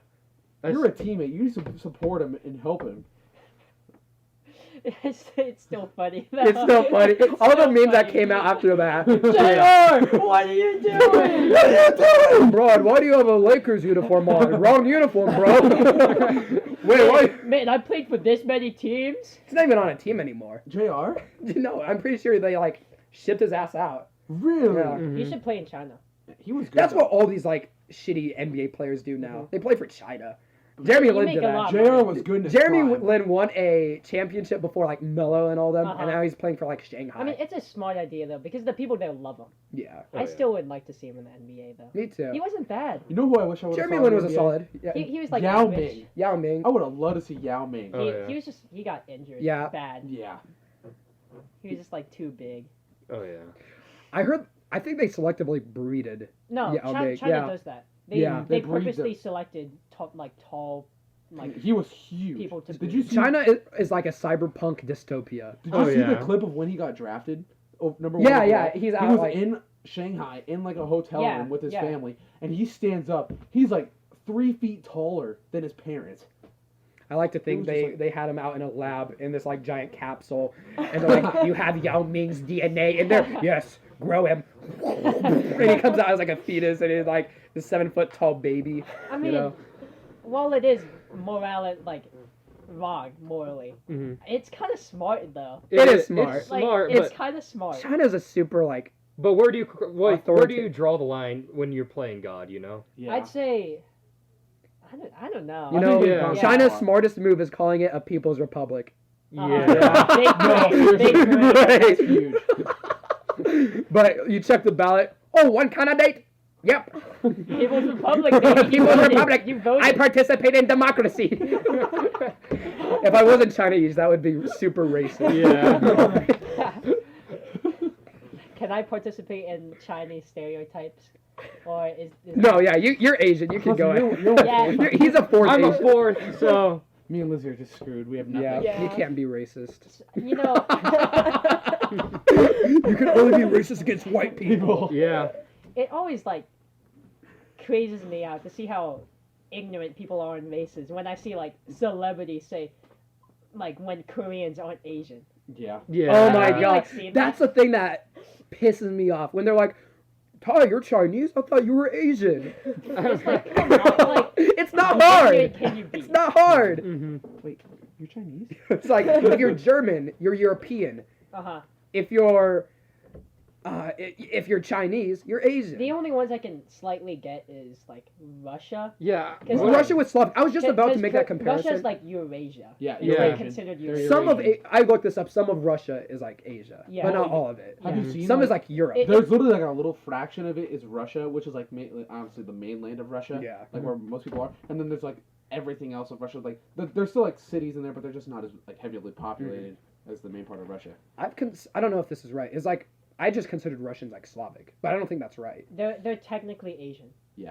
That's- You're a teammate. You need to support him and help him. It's still funny. It's so funny. It's All the so memes that funny. came out after that. JR, what are you doing? What are you doing, bro? Why do you have a Lakers uniform on? Wrong uniform, bro. Wait, what? Man, I played for this many teams. He's not even on a team anymore. JR? No, I'm pretty sure they like shipped his ass out. Really? Yeah. Mhm. You should play in China. He was good. That's though. what all these like shitty NBA players do now. They play for China. Jeremy You Lin make did a that. lot. JR was good in his Jeremy prime. Lin won a championship before like Melo and all them, Uh-huh. and now he's playing for like Shanghai. I mean, it's a smart idea though because the people there love him. yeah, Oh, I yeah. still would like to see him in the NBA though. me too. He wasn't bad. You know who I wish I would have Jeremy Lin was a solid. Yeah. He was like Yao average. Ming. Yao Ming. I would have loved to see Yao Ming. Oh, He, yeah. he was just he got injured. Yeah. Bad. Yeah. He was just like too big. Oh yeah. I think they selectively breeded. No, Yeah, China, big, China yeah. does that. They Yeah. they They breed purposely them. selected tall He was huge. people to Did you breed. see? China is like a cyberpunk dystopia. Did you Oh, see the yeah. clip of when he got drafted? Oh, number one. Yeah, overall? yeah, he's He out, was like- in Shanghai in like a hotel Yeah, room with his yeah. family, and he stands up. He's like 3 feet taller than his parents. I like to think was just like- they had him out in a lab in this like giant capsule, and they're like, "You have Yao Ming's DNA in there." Yes, grow him. And he comes out as like a fetus, and he's like the 7 foot tall baby. I mean, You know? while it is like wrong morally, hmm it's kind of smart though. It is smart. It's Like smart, it's but kind of smart. China's a super like where do you where do Authoritative. you draw the line when you're playing God? You know. Yeah. I'd say, I don't know. you I know. think they've yeah. gone China's far. smartest move is calling it a people's republic. Yeah. Big No, brain, big brain. That's huge. But you check the ballot. Oh, one candidate. Yep. People's Republic. Baby. You People's voted. Republic. You voted. I participate in democracy. If I wasn't Chinese, that would be super racist. Yeah. Can I participate in Chinese stereotypes, or is No, yeah, you're Asian. You can go. You're Yeah. He's a fourth I'm a Asian. fourth, so Me and Lizzie are just screwed. We have nothing. Yeah, Yeah. you can't be racist. you know? You can only be racist against white people. yeah. It always like crazes me out to see how ignorant people are in races when I see like celebrities say like when Koreans aren't Asian. Yeah. Yeah. Oh my Have you, god, like, seen that's the thing that pisses me off when they're like, "Ty, you're Chinese. I thought you were Asian." It's like, come on, like, It's not how hard. ignorant can you be? It's not hard. hmm Wait, you're Chinese? It's like if you're German, you're European. Uh-huh. If you're Chinese, you're Asian. The only ones I can slightly get is like Russia. Yeah. Because What- Russia was Slavic. I was just about to Because make that comparison. Russia's like Eurasia. Yeah, It's Yeah. like Eurasian. considered They're Eurasian. Some of Eurasian. I looked this up. Some of Russia is like Asia, Yeah. but not all of it. Have Yeah. you seen? Some like, is like Europe. It- There's literally like a little fraction of it is Russia, which is like obviously the mainland of Russia. Yeah. Like where most people are, and then there's like everything else of Russia. Like there's still like cities in there, but they're just not as like heavily populated as the main part of Russia. I don't know if this is right. It's like I just considered Russians like Slavic, but I don't think that's right. They're technically Asian. Yeah.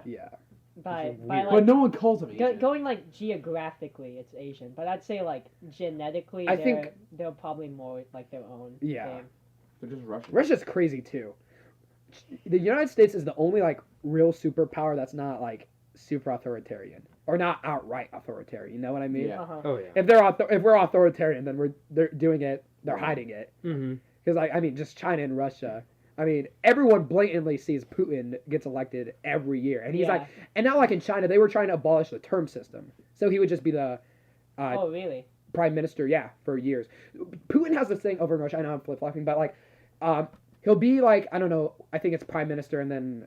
By Which is by weird. like But no one calls them Asian. going like geographically, it's Asian. But I'd say like genetically, I they're think- they're probably more like their own. Yeah. thing. They're just Russian. Russia's crazy too. The United States is the only like real superpower that's not like super authoritarian, or not outright authoritarian. You know what I mean? Yeah. Oh yeah. If we're authoritarian, then they're doing it. They're hiding it. Mm-hmm. Because I mean, just China and Russia. I mean, everyone blatantly sees Putin gets elected every year, and he's like, and now like in China, they were trying to abolish the term system, so he would just be the Oh, really? prime minister, for years. Putin has this thing over in Russia. I know I'm flip flopping, but like, he'll be like, I don't know, I think it's prime minister and then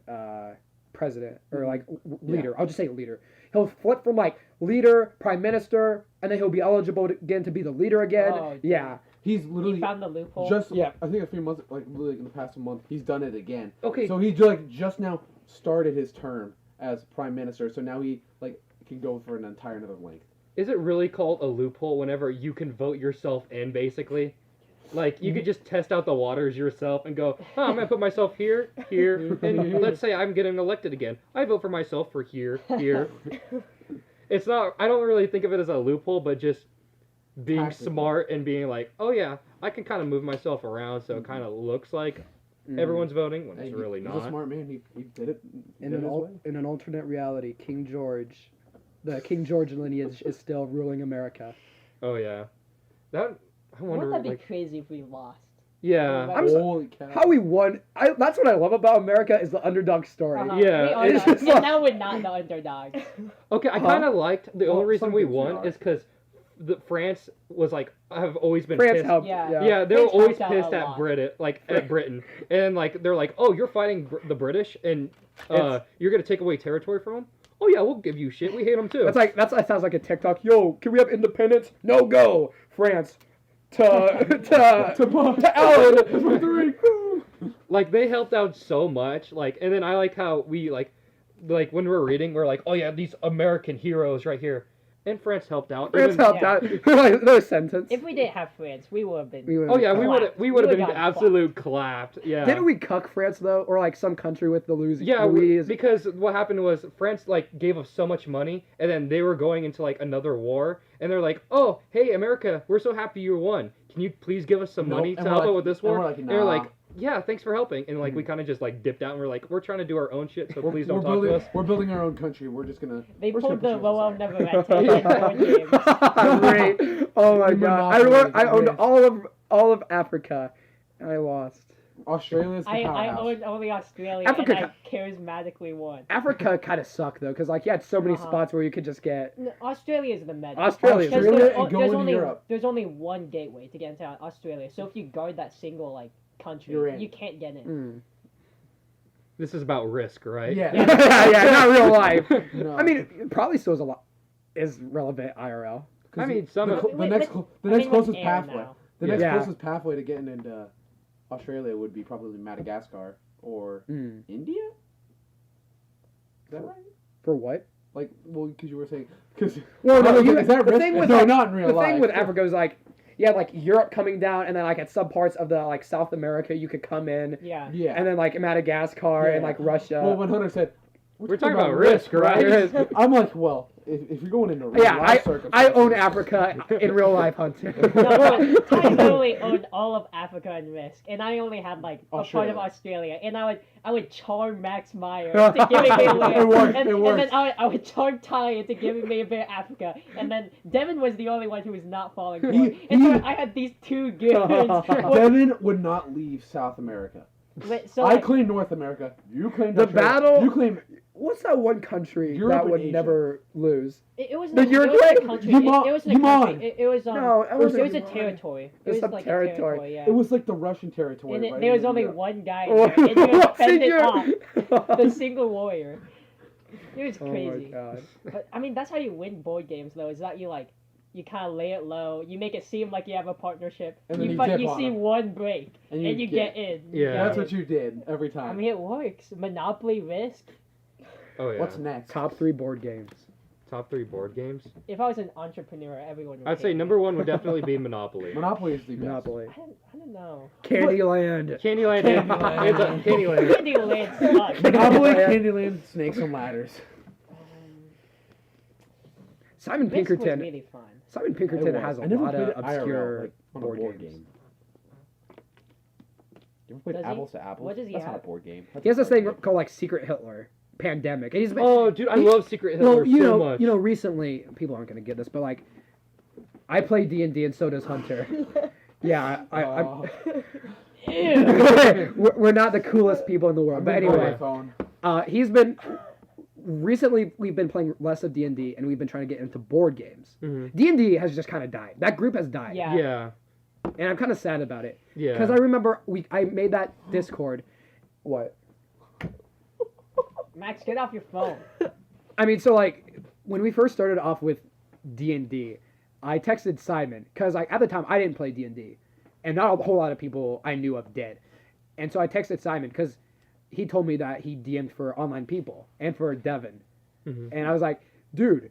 president or like leader. I'll just say leader. He'll flip from like leader, prime minister, and then he'll be eligible again to be the leader again. Oh, yeah. He's literally He found the loophole. I think a few months, like literally in the past month, he's done it again. Okay. So he like just now started his term as prime minister, so now he like can go for an entire another length. Is it really called a loophole whenever you can vote yourself in, basically? Like, you could just test out the waters yourself and go, I'm going to put myself here, and let's say I'm getting elected again. I vote for myself for here. It's not, I don't really think of it as a loophole, but just being Tactical. smart and being like, oh yeah, I can kind of move myself around so it kind of looks like everyone's voting when it's really He's not. a smart man. He did it. In an alternate reality, King George, the King George lineage is still ruling America. Oh yeah. That, I wonder, Wouldn't that be like, crazy if we lost? yeah. Holy cow! How we won? That's what I love about America is the underdog story. Uh-huh. Yeah, We are it's the- just and like- now we're not the underdogs. Okay, I Huh? kind of liked the only reason some we things we won are. is because France was like, have always been France pissed. helped. Yeah. Yeah, they were France always helped out pissed a at lot. Britain, and like they're like, oh, you're fighting the British, and you're gonna take away territory from them. Oh yeah, we'll give you shit. We hate them too. That sounds like a TikTok. Yo, can we have independence? No, go France to Alan. Like they helped out so much. Like, and then I like how we like when we're reading, we're like, oh yeah, these American heroes right here, and France helped out. France Even- helped out. No sentence. If we didn't have France, we would have been. Oh yeah, we would Clapped. we We would have would've been gotten absolute clapped. Yeah. Didn't we cuck France though, or like some country with the Yeah, Louise? because what happened was France like gave us so much money, and then they were going into like another war, and they're like, "Oh, hey America, we're so happy you won. Can you please give us some Nope. money And to we're help like- out with this war?" and we're like, And they're "Nah." like, "Yeah, thanks for helping." And like we kind of just like dipped out, and we're like, "We're trying to do our own shit, so please don't talk to us." We're building our own country. We're just gonna. They we're just pulled gonna the push Roel this Navarrete in board games. Great. Oh my We god. monopolized I owned the all of Africa. And I lost. Australia's the I powerhouse. owned only Australia, Africa and I charismatically won. Africa kind of sucked though, because like you had so many Uh-huh. spots where you could just get. Australia is the meta. Australia. Because Australia there's, and go there's into only Europe. there's only one gateway to get into Australia. So if you guard that single like country, You're in. you can't get in. Mm. This is about risk, right? Yeah. yeah, not real life. No. I mean, it probably still is a lot is relevant IRL. I mean, some the, of cl- the Wait, next but- the I next mean, with closest air pathway. now. The next Yeah. closest pathway to getting into Australia would be probably Madagascar or Mm. India. Is that right? For what? Like, well, because you were saying, because Well, no, is that the risk? thing with no, like, not in real the life. thing with Africa is like, yeah, like Europe coming down, and then like at some parts of the like South America, you could come in, Yeah. Yeah. and then like Madagascar and Yeah. like Russia. well, when Hunter said, We're talking about risk, right? I'm like, well, if you're going into real yeah, life I own circumstances- Africa in real life, Hunter. No, I literally owned all of Africa in Risk, and I only had like a part of Australia. Australia, and I would charm Max Meyer to giving me a bit, It worked, and it then worked. I would charm Ty into giving me a bit of Africa, and then Devin was the only one who was not falling for it, and so I had these two goods. Devin would not leave South America. So I like, claim North America. You claim The Australia. battle- You claim What's that one country Europe that and would Asia. never lose? it was The it wasn't Uruguay? a country. Yuma- It wasn't a Yuman. country. It was No, it it was wasn't a Yuman. territory. It It was was some like territory. a territory. Yeah. it was like the Russian territory. And right there was in only Europe. one guy in there, and he would defend it off. The single warrior. It was Oh my crazy. god. But I mean, that's how you win board games, though. Is that you kind of lay it low. You make it seem like you have a partnership. And then you but dip you on see them. one break, And and you you get in. Yeah. That's what you did every time. I mean, it works. Monopoly, Risk. Oh yeah. What's next? Top 3 board games. Top 3 board games? If I was an entrepreneur, everyone would. I'd say hate number 1 would definitely be Monopoly. Monopoly is the best. Monopoly. me. I don't know. Candyland. Candyland. Candyland. It's a Candyland. Candyland sucks. Monopoly, Yeah. Candyland, Snakes and Ladders. Simon Risk was Pinkerton. really fun. Simon It Pinkerton was. has a I never lot played of it IRL, obscure like, on a board board games. game. You ever played Does he? Apples to Apples? What does he That's have? not a board game. That's He has a this thing card game. called like Secret Hitler. pandemic, and he's been. Oh, dude, I love Secret Hitler Well, so much. Recently, people aren't gonna get this, but like, I play D&D and so does Hunter. Yeah, I'm. We're not the coolest people in the world, but anyway, he's been. Recently, we've been playing less of D&D, and we've been trying to get into board games. D&D has just kind of died. That group has died. Yeah. And I'm kind of sad about it. Yeah. Because I remember I made that Discord. What? Max, get off your phone. I mean, so like when we first started off with D&D, I texted Simon because like at the time I didn't play D&D, and not a whole lot of people I knew of did, and so I texted Simon because he told me that he DM'd for online people and for Devin, and I was like, dude,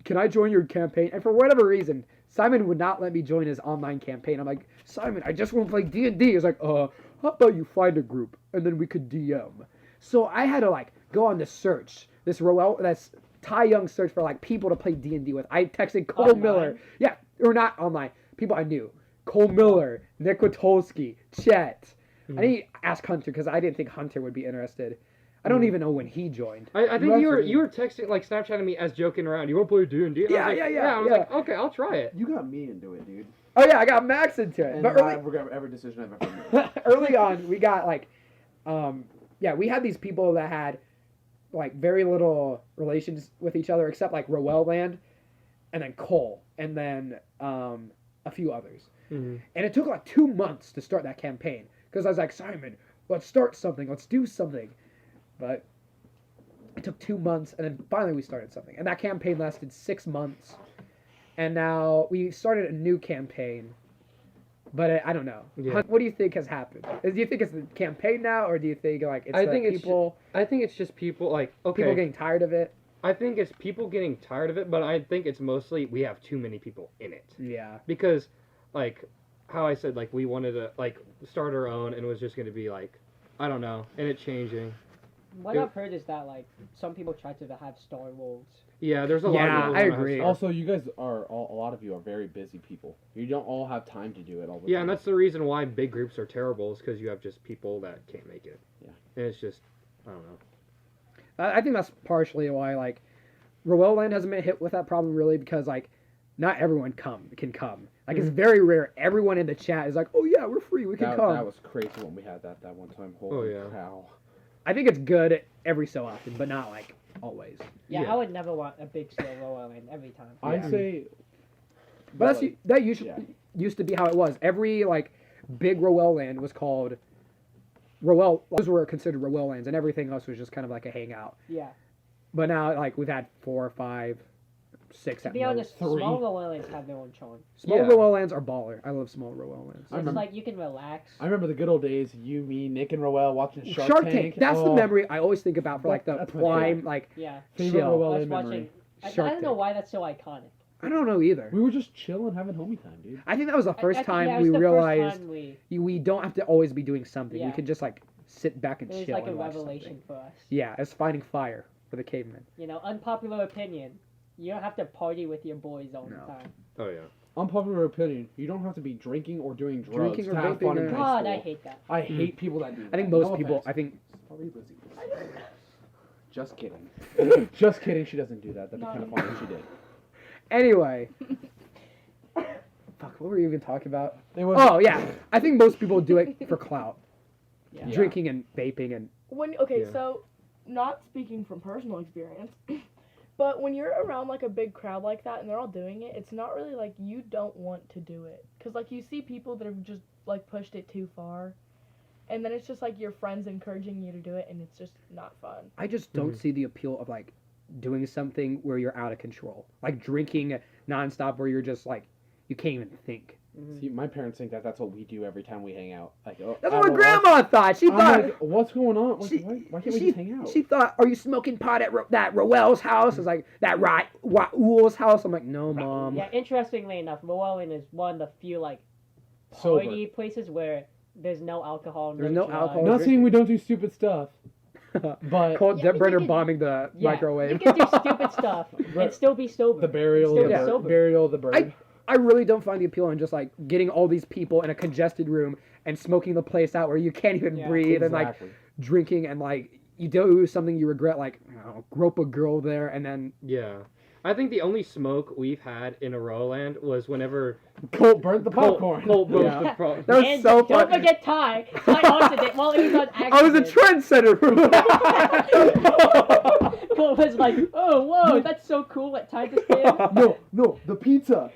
can I join your campaign? And for whatever reason, Simon would not let me join his online campaign. I'm like, Simon, I just want to play D&D. He's like, how about you find a group and then we could DM. So I had to like go on this search, this Ty Young search for like people to play D&D with. I texted Cole Online? Miller. Yeah, or not online. People I knew. Cole Miller, Nick Witolski, Chet. I didn't ask Hunter because I didn't think Hunter would be interested. I don't even know when he joined. I think you were texting, like, Snapchatting me as joking around. You want to play D&D? Yeah. I was like, okay, I'll try it. You got me into it, dude. Oh yeah, I got Max into it. And But I regret every decision I've ever made. early on, we got like, we had these people that had like very little relations with each other except like Roeland, and then Cole, and then a few others. And it took like 2 months to start that campaign because I was like, Simon, let's start something, let's do something. But it took 2 months, and then finally we started something. And that campaign lasted 6 months. And now we started a new campaign. But I don't know. Yeah. What do you think has happened? Do you think it's the campaign now, or do you think like it's people? I think it's just people, like, okay. People getting tired of it? I think it's people getting tired of it, but I think it's mostly we have too many people in it. Yeah. Because, like, how I said, like, we wanted to, like, start our own, and it was just going to be, like, I don't know, and it changing. What I've heard is that like some people try to have Star Wars. Yeah, there's a lot of people. I agree. Also, you guys a lot of you are very busy people. You don't all have time to do it all the time. Yeah, and that's the reason why big groups are terrible, is because you have just people that can't make it. Yeah. And it's just, I don't know. I think that's partially why like Roeland hasn't been hit with that problem really, because like not everyone can come. Like it's very rare. Everyone in the chat is like, oh yeah, we're free, we can come. That was crazy when we had that one time. Holy cow. I think it's good every so often, but not like always. Yeah, I would never want a big scale Roeland every time. I'd say. But that used to be how it was. Every like big Roeland was called Roel. Those were considered Roelands, and everything else was just kind of like a hangout. Yeah. But now like we've had 4, 5, 6. To be honest, small Roelands have their own charm. Small Roelands are baller. I love small Roelands. It's like you can relax. I remember the good old days. You, me, Nick, and Roel watching Shark Tank. That's the memory I always think about for like the prime like favorite chill. Roel Watching. memory. I don't know why that's so iconic. I don't know either. We were just chilling, having homie time, dude. I think that was the first time it was we the realized first time we don't have to always be doing something. We Yeah. can just like sit back and it was chill like a and watch revelation something. for us. Yeah, it's finding fire for the cavemen. You know, unpopular opinion. You don't have to party with your boys all the time. Oh yeah. Unpopular opinion: you don't have to be drinking or doing drugs Drinking or to have vaping fun in or- high God, school. I hate that. I hate people that do that. I think most No people. offense. I think. Sorry, Lizzie. Just kidding. Just kidding. She doesn't do that. That'd be kind of funny if she did. Anyway. Fuck. What were you even talking about? It was, Oh yeah. I think most people do it for clout. Yeah. Drinking and vaping and. So not speaking from personal experience, but when you're around like a big crowd like that and they're all doing it, it's not really like you don't want to do it, because like you see people that have just like pushed it too far, and then it's just like your friends encouraging you to do it, and it's just not fun. I just don't see the appeal of like doing something where you're out of control, like drinking nonstop where you're just like you can't even think. See, my parents think that that's what we do every time we hang out. Like, oh, That's I what don't know Grandma thought. She I'm thought. like, what's going on? Like, She- why can't we just hang out? She thought, "Are you smoking pot at that Roel's house?" It's like that Raul's house. I'm like, "No, Mom." Yeah, interestingly enough, Roeland is one of the few like Sober. party places where there's no alcohol. There's no drugs. alcohol. Not saying we don't do stupid stuff, but Cold Yeah, but burner you can- bombing the Yeah, microwave. You can do stupid stuff and still be sober. the burial, Still of be the sober. burial of the bird. I really don't find the appeal in just like getting all these people in a congested room and smoking the place out where you can't even Yeah. breathe and like Exactly. drinking and like you do something you regret, like grope a girl there, and then Yeah. I think the only smoke we've had in a Roeland was whenever Colt burnt the popcorn. Colt broke Yeah. the That was And so don't fun. forget Ty. Ty haunted it while he was on accident. I was a trendsetter. Colt was like, oh, whoa, that's so cool what Ty just did. No, the pizza.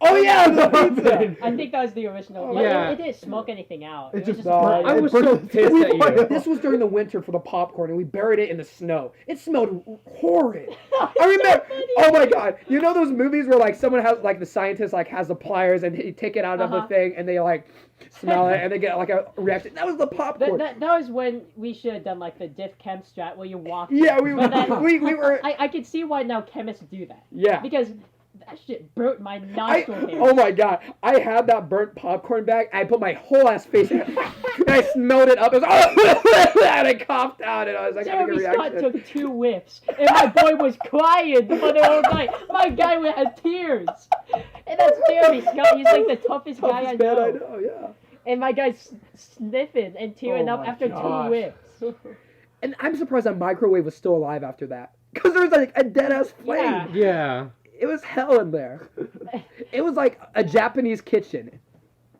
Oh yeah, the pizza. I think that was the original. Oh, Yeah. yeah. It didn't smoke anything out. It was just black. I was so pissed We at you. buried- This was during the winter for the popcorn, and we buried it in the snow. It smelled horrid. I remember. Oh my god! You know those movies where like someone has like the scientist like has the pliers and he take it out of the Uh-huh. thing and they like smell it and they get like a reaction. That was the popcorn. That was when we should have done like the diff chem strat where you walk. Yeah, we But then- we were. I could see why now chemists do that. Yeah. Because that shit burnt my I, nostril hair. oh my god! I had that burnt popcorn bag. I put my whole ass face in it, and I smelled it up. It was, and I coughed out, and I was like having a Jeremy Scott reaction. took 2 whiffs, and my boy was crying for the whole night. My guy had tears. And that's Jeremy Scott. He's like the toughest guy I Toughest man I know. know, yeah. And my guy's sniffing and tearing Oh up my after gosh. 2 whiffs. And I'm surprised that microwave was still alive after that, because there was like a dead ass flame. Yeah. Yeah. It was hell in there. It was like a Japanese kitchen.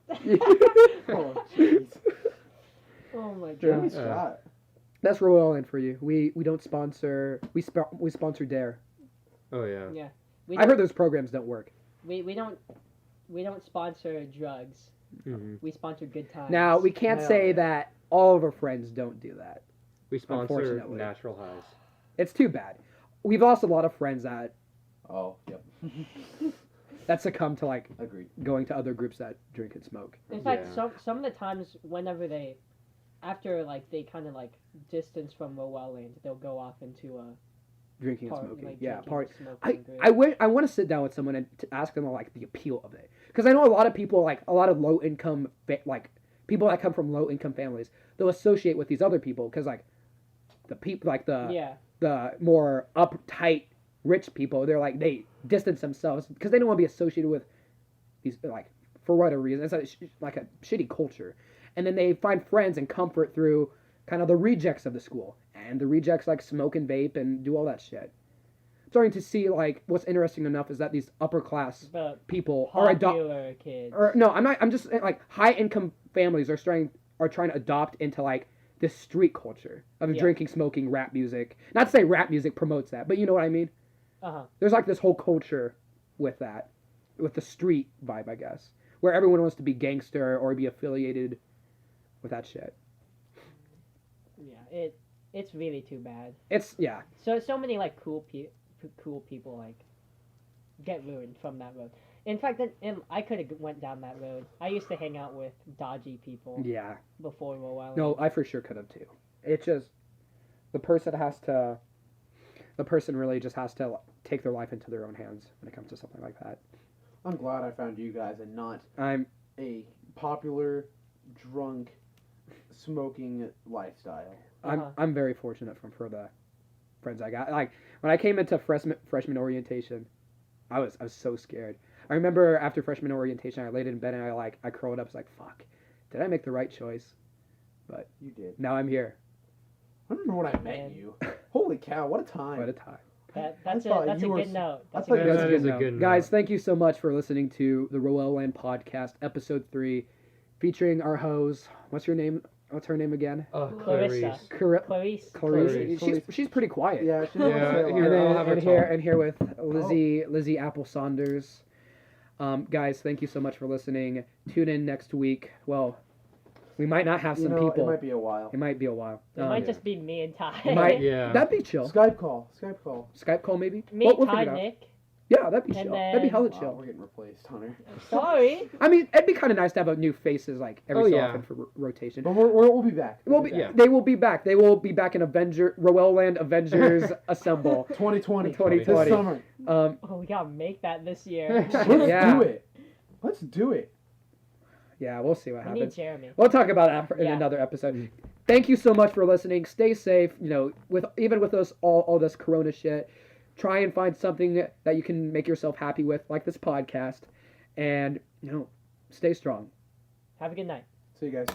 Oh, jeez. Oh my Jeremy god. Scott. That's Roeland for you. We don't sponsor. We sponsor Dare. Oh yeah. Yeah. We I don't, heard those programs don't work. we don't sponsor drugs. hmm We sponsor good times. Now we can't Hell say yeah. that all of our friends don't do that. We sponsor Unfortunately. natural highs. It's too bad. We've lost a lot of friends that Oh, yep. succumb to like Agreed. going to other groups that drink and smoke. In fact, Yeah. some of the times whenever after like they kind of like distance from Roeland, they'll go off into a Drinking and part, smoking. like Yeah, drinking, part. smoking group. I want to sit down with someone and to ask them like the appeal of it, because I know a lot of people, like a lot of low income like people that come from low income families, they'll associate with these other people because like the people like the more uptight rich people, they're like they distance themselves because they don't want to be associated with these like for whatever reason. It's like a shitty culture, and then they find friends and comfort through kind of the rejects of the school, and the rejects like smoke and vape and do all that shit. Starting to see like what's interesting enough is that these upper class the people are popular kids. or no, I'm just like high income families are trying to adopt into like this street culture of Yeah. drinking, smoking, rap music. Not to say rap music promotes that, but you know what I mean. There's like this whole culture with that, with the street vibe, I guess, where everyone wants to be gangster or be affiliated with that shit. Yeah, it's really too bad. It's yeah. So many like cool people like get ruined from that road. In fact, I could have went down that road. I used to hang out with dodgy people Yeah. before Roeland. No, I for sure could have too. It's just the person really just has to take their life into their own hands when it comes to something like that. I'm glad I found you guys and not I'm a popular, drunk, smoking lifestyle. I'm very fortunate for the friends I got. Like when I came into freshman orientation, I was so scared. I remember after freshman orientation, I laid in bed and I curled up. I was like, "Fuck, did I make the right choice?" But You did. now I'm here. I remember when I met Man. you. Holy cow, what a time. What a time. That's thought a you were good note. That's a thought good you That's That a is good a note. good note. Guys, thank you so much for listening to the Roeland podcast, episode 3, featuring our host. What's her name again? Clarissa. Clarice. Clarice. Clarice. She's pretty quiet. Yeah, she Yeah, doesn't say a lot. here, I'll have her And here with Lizzie Saunders. Guys, thank you so much for listening. Tune in next week. Well, we might not have some people. It might be a while. It might be a while. It might just be me and Ty. It might- Yeah. That'd be chill. Skype call. Skype call maybe. me, We'll Ty, figure it out. Nick. Yeah, that'd be And chill. That'd be then- hella Wow, chill. we're getting replaced, Hunter. Sorry. I mean, it'd be kind of nice to have new faces like every Oh, so yeah. often for rotation. But we'll be back. We'll be, Yeah. They will be back. They will be back in Roeland Avengers Assemble. 2020. 2020. This summer. Um, Oh, we gotta make that this year. Let's Yeah. do it. Let's do it. yeah, we'll see what We need happens. Jeremy. We'll talk about that in Yeah. another episode. Thank you so much for listening. Stay safe. You know, with us all this Corona shit, try and find something that you can make yourself happy with, like this podcast, and stay strong. Have a good night. See you guys.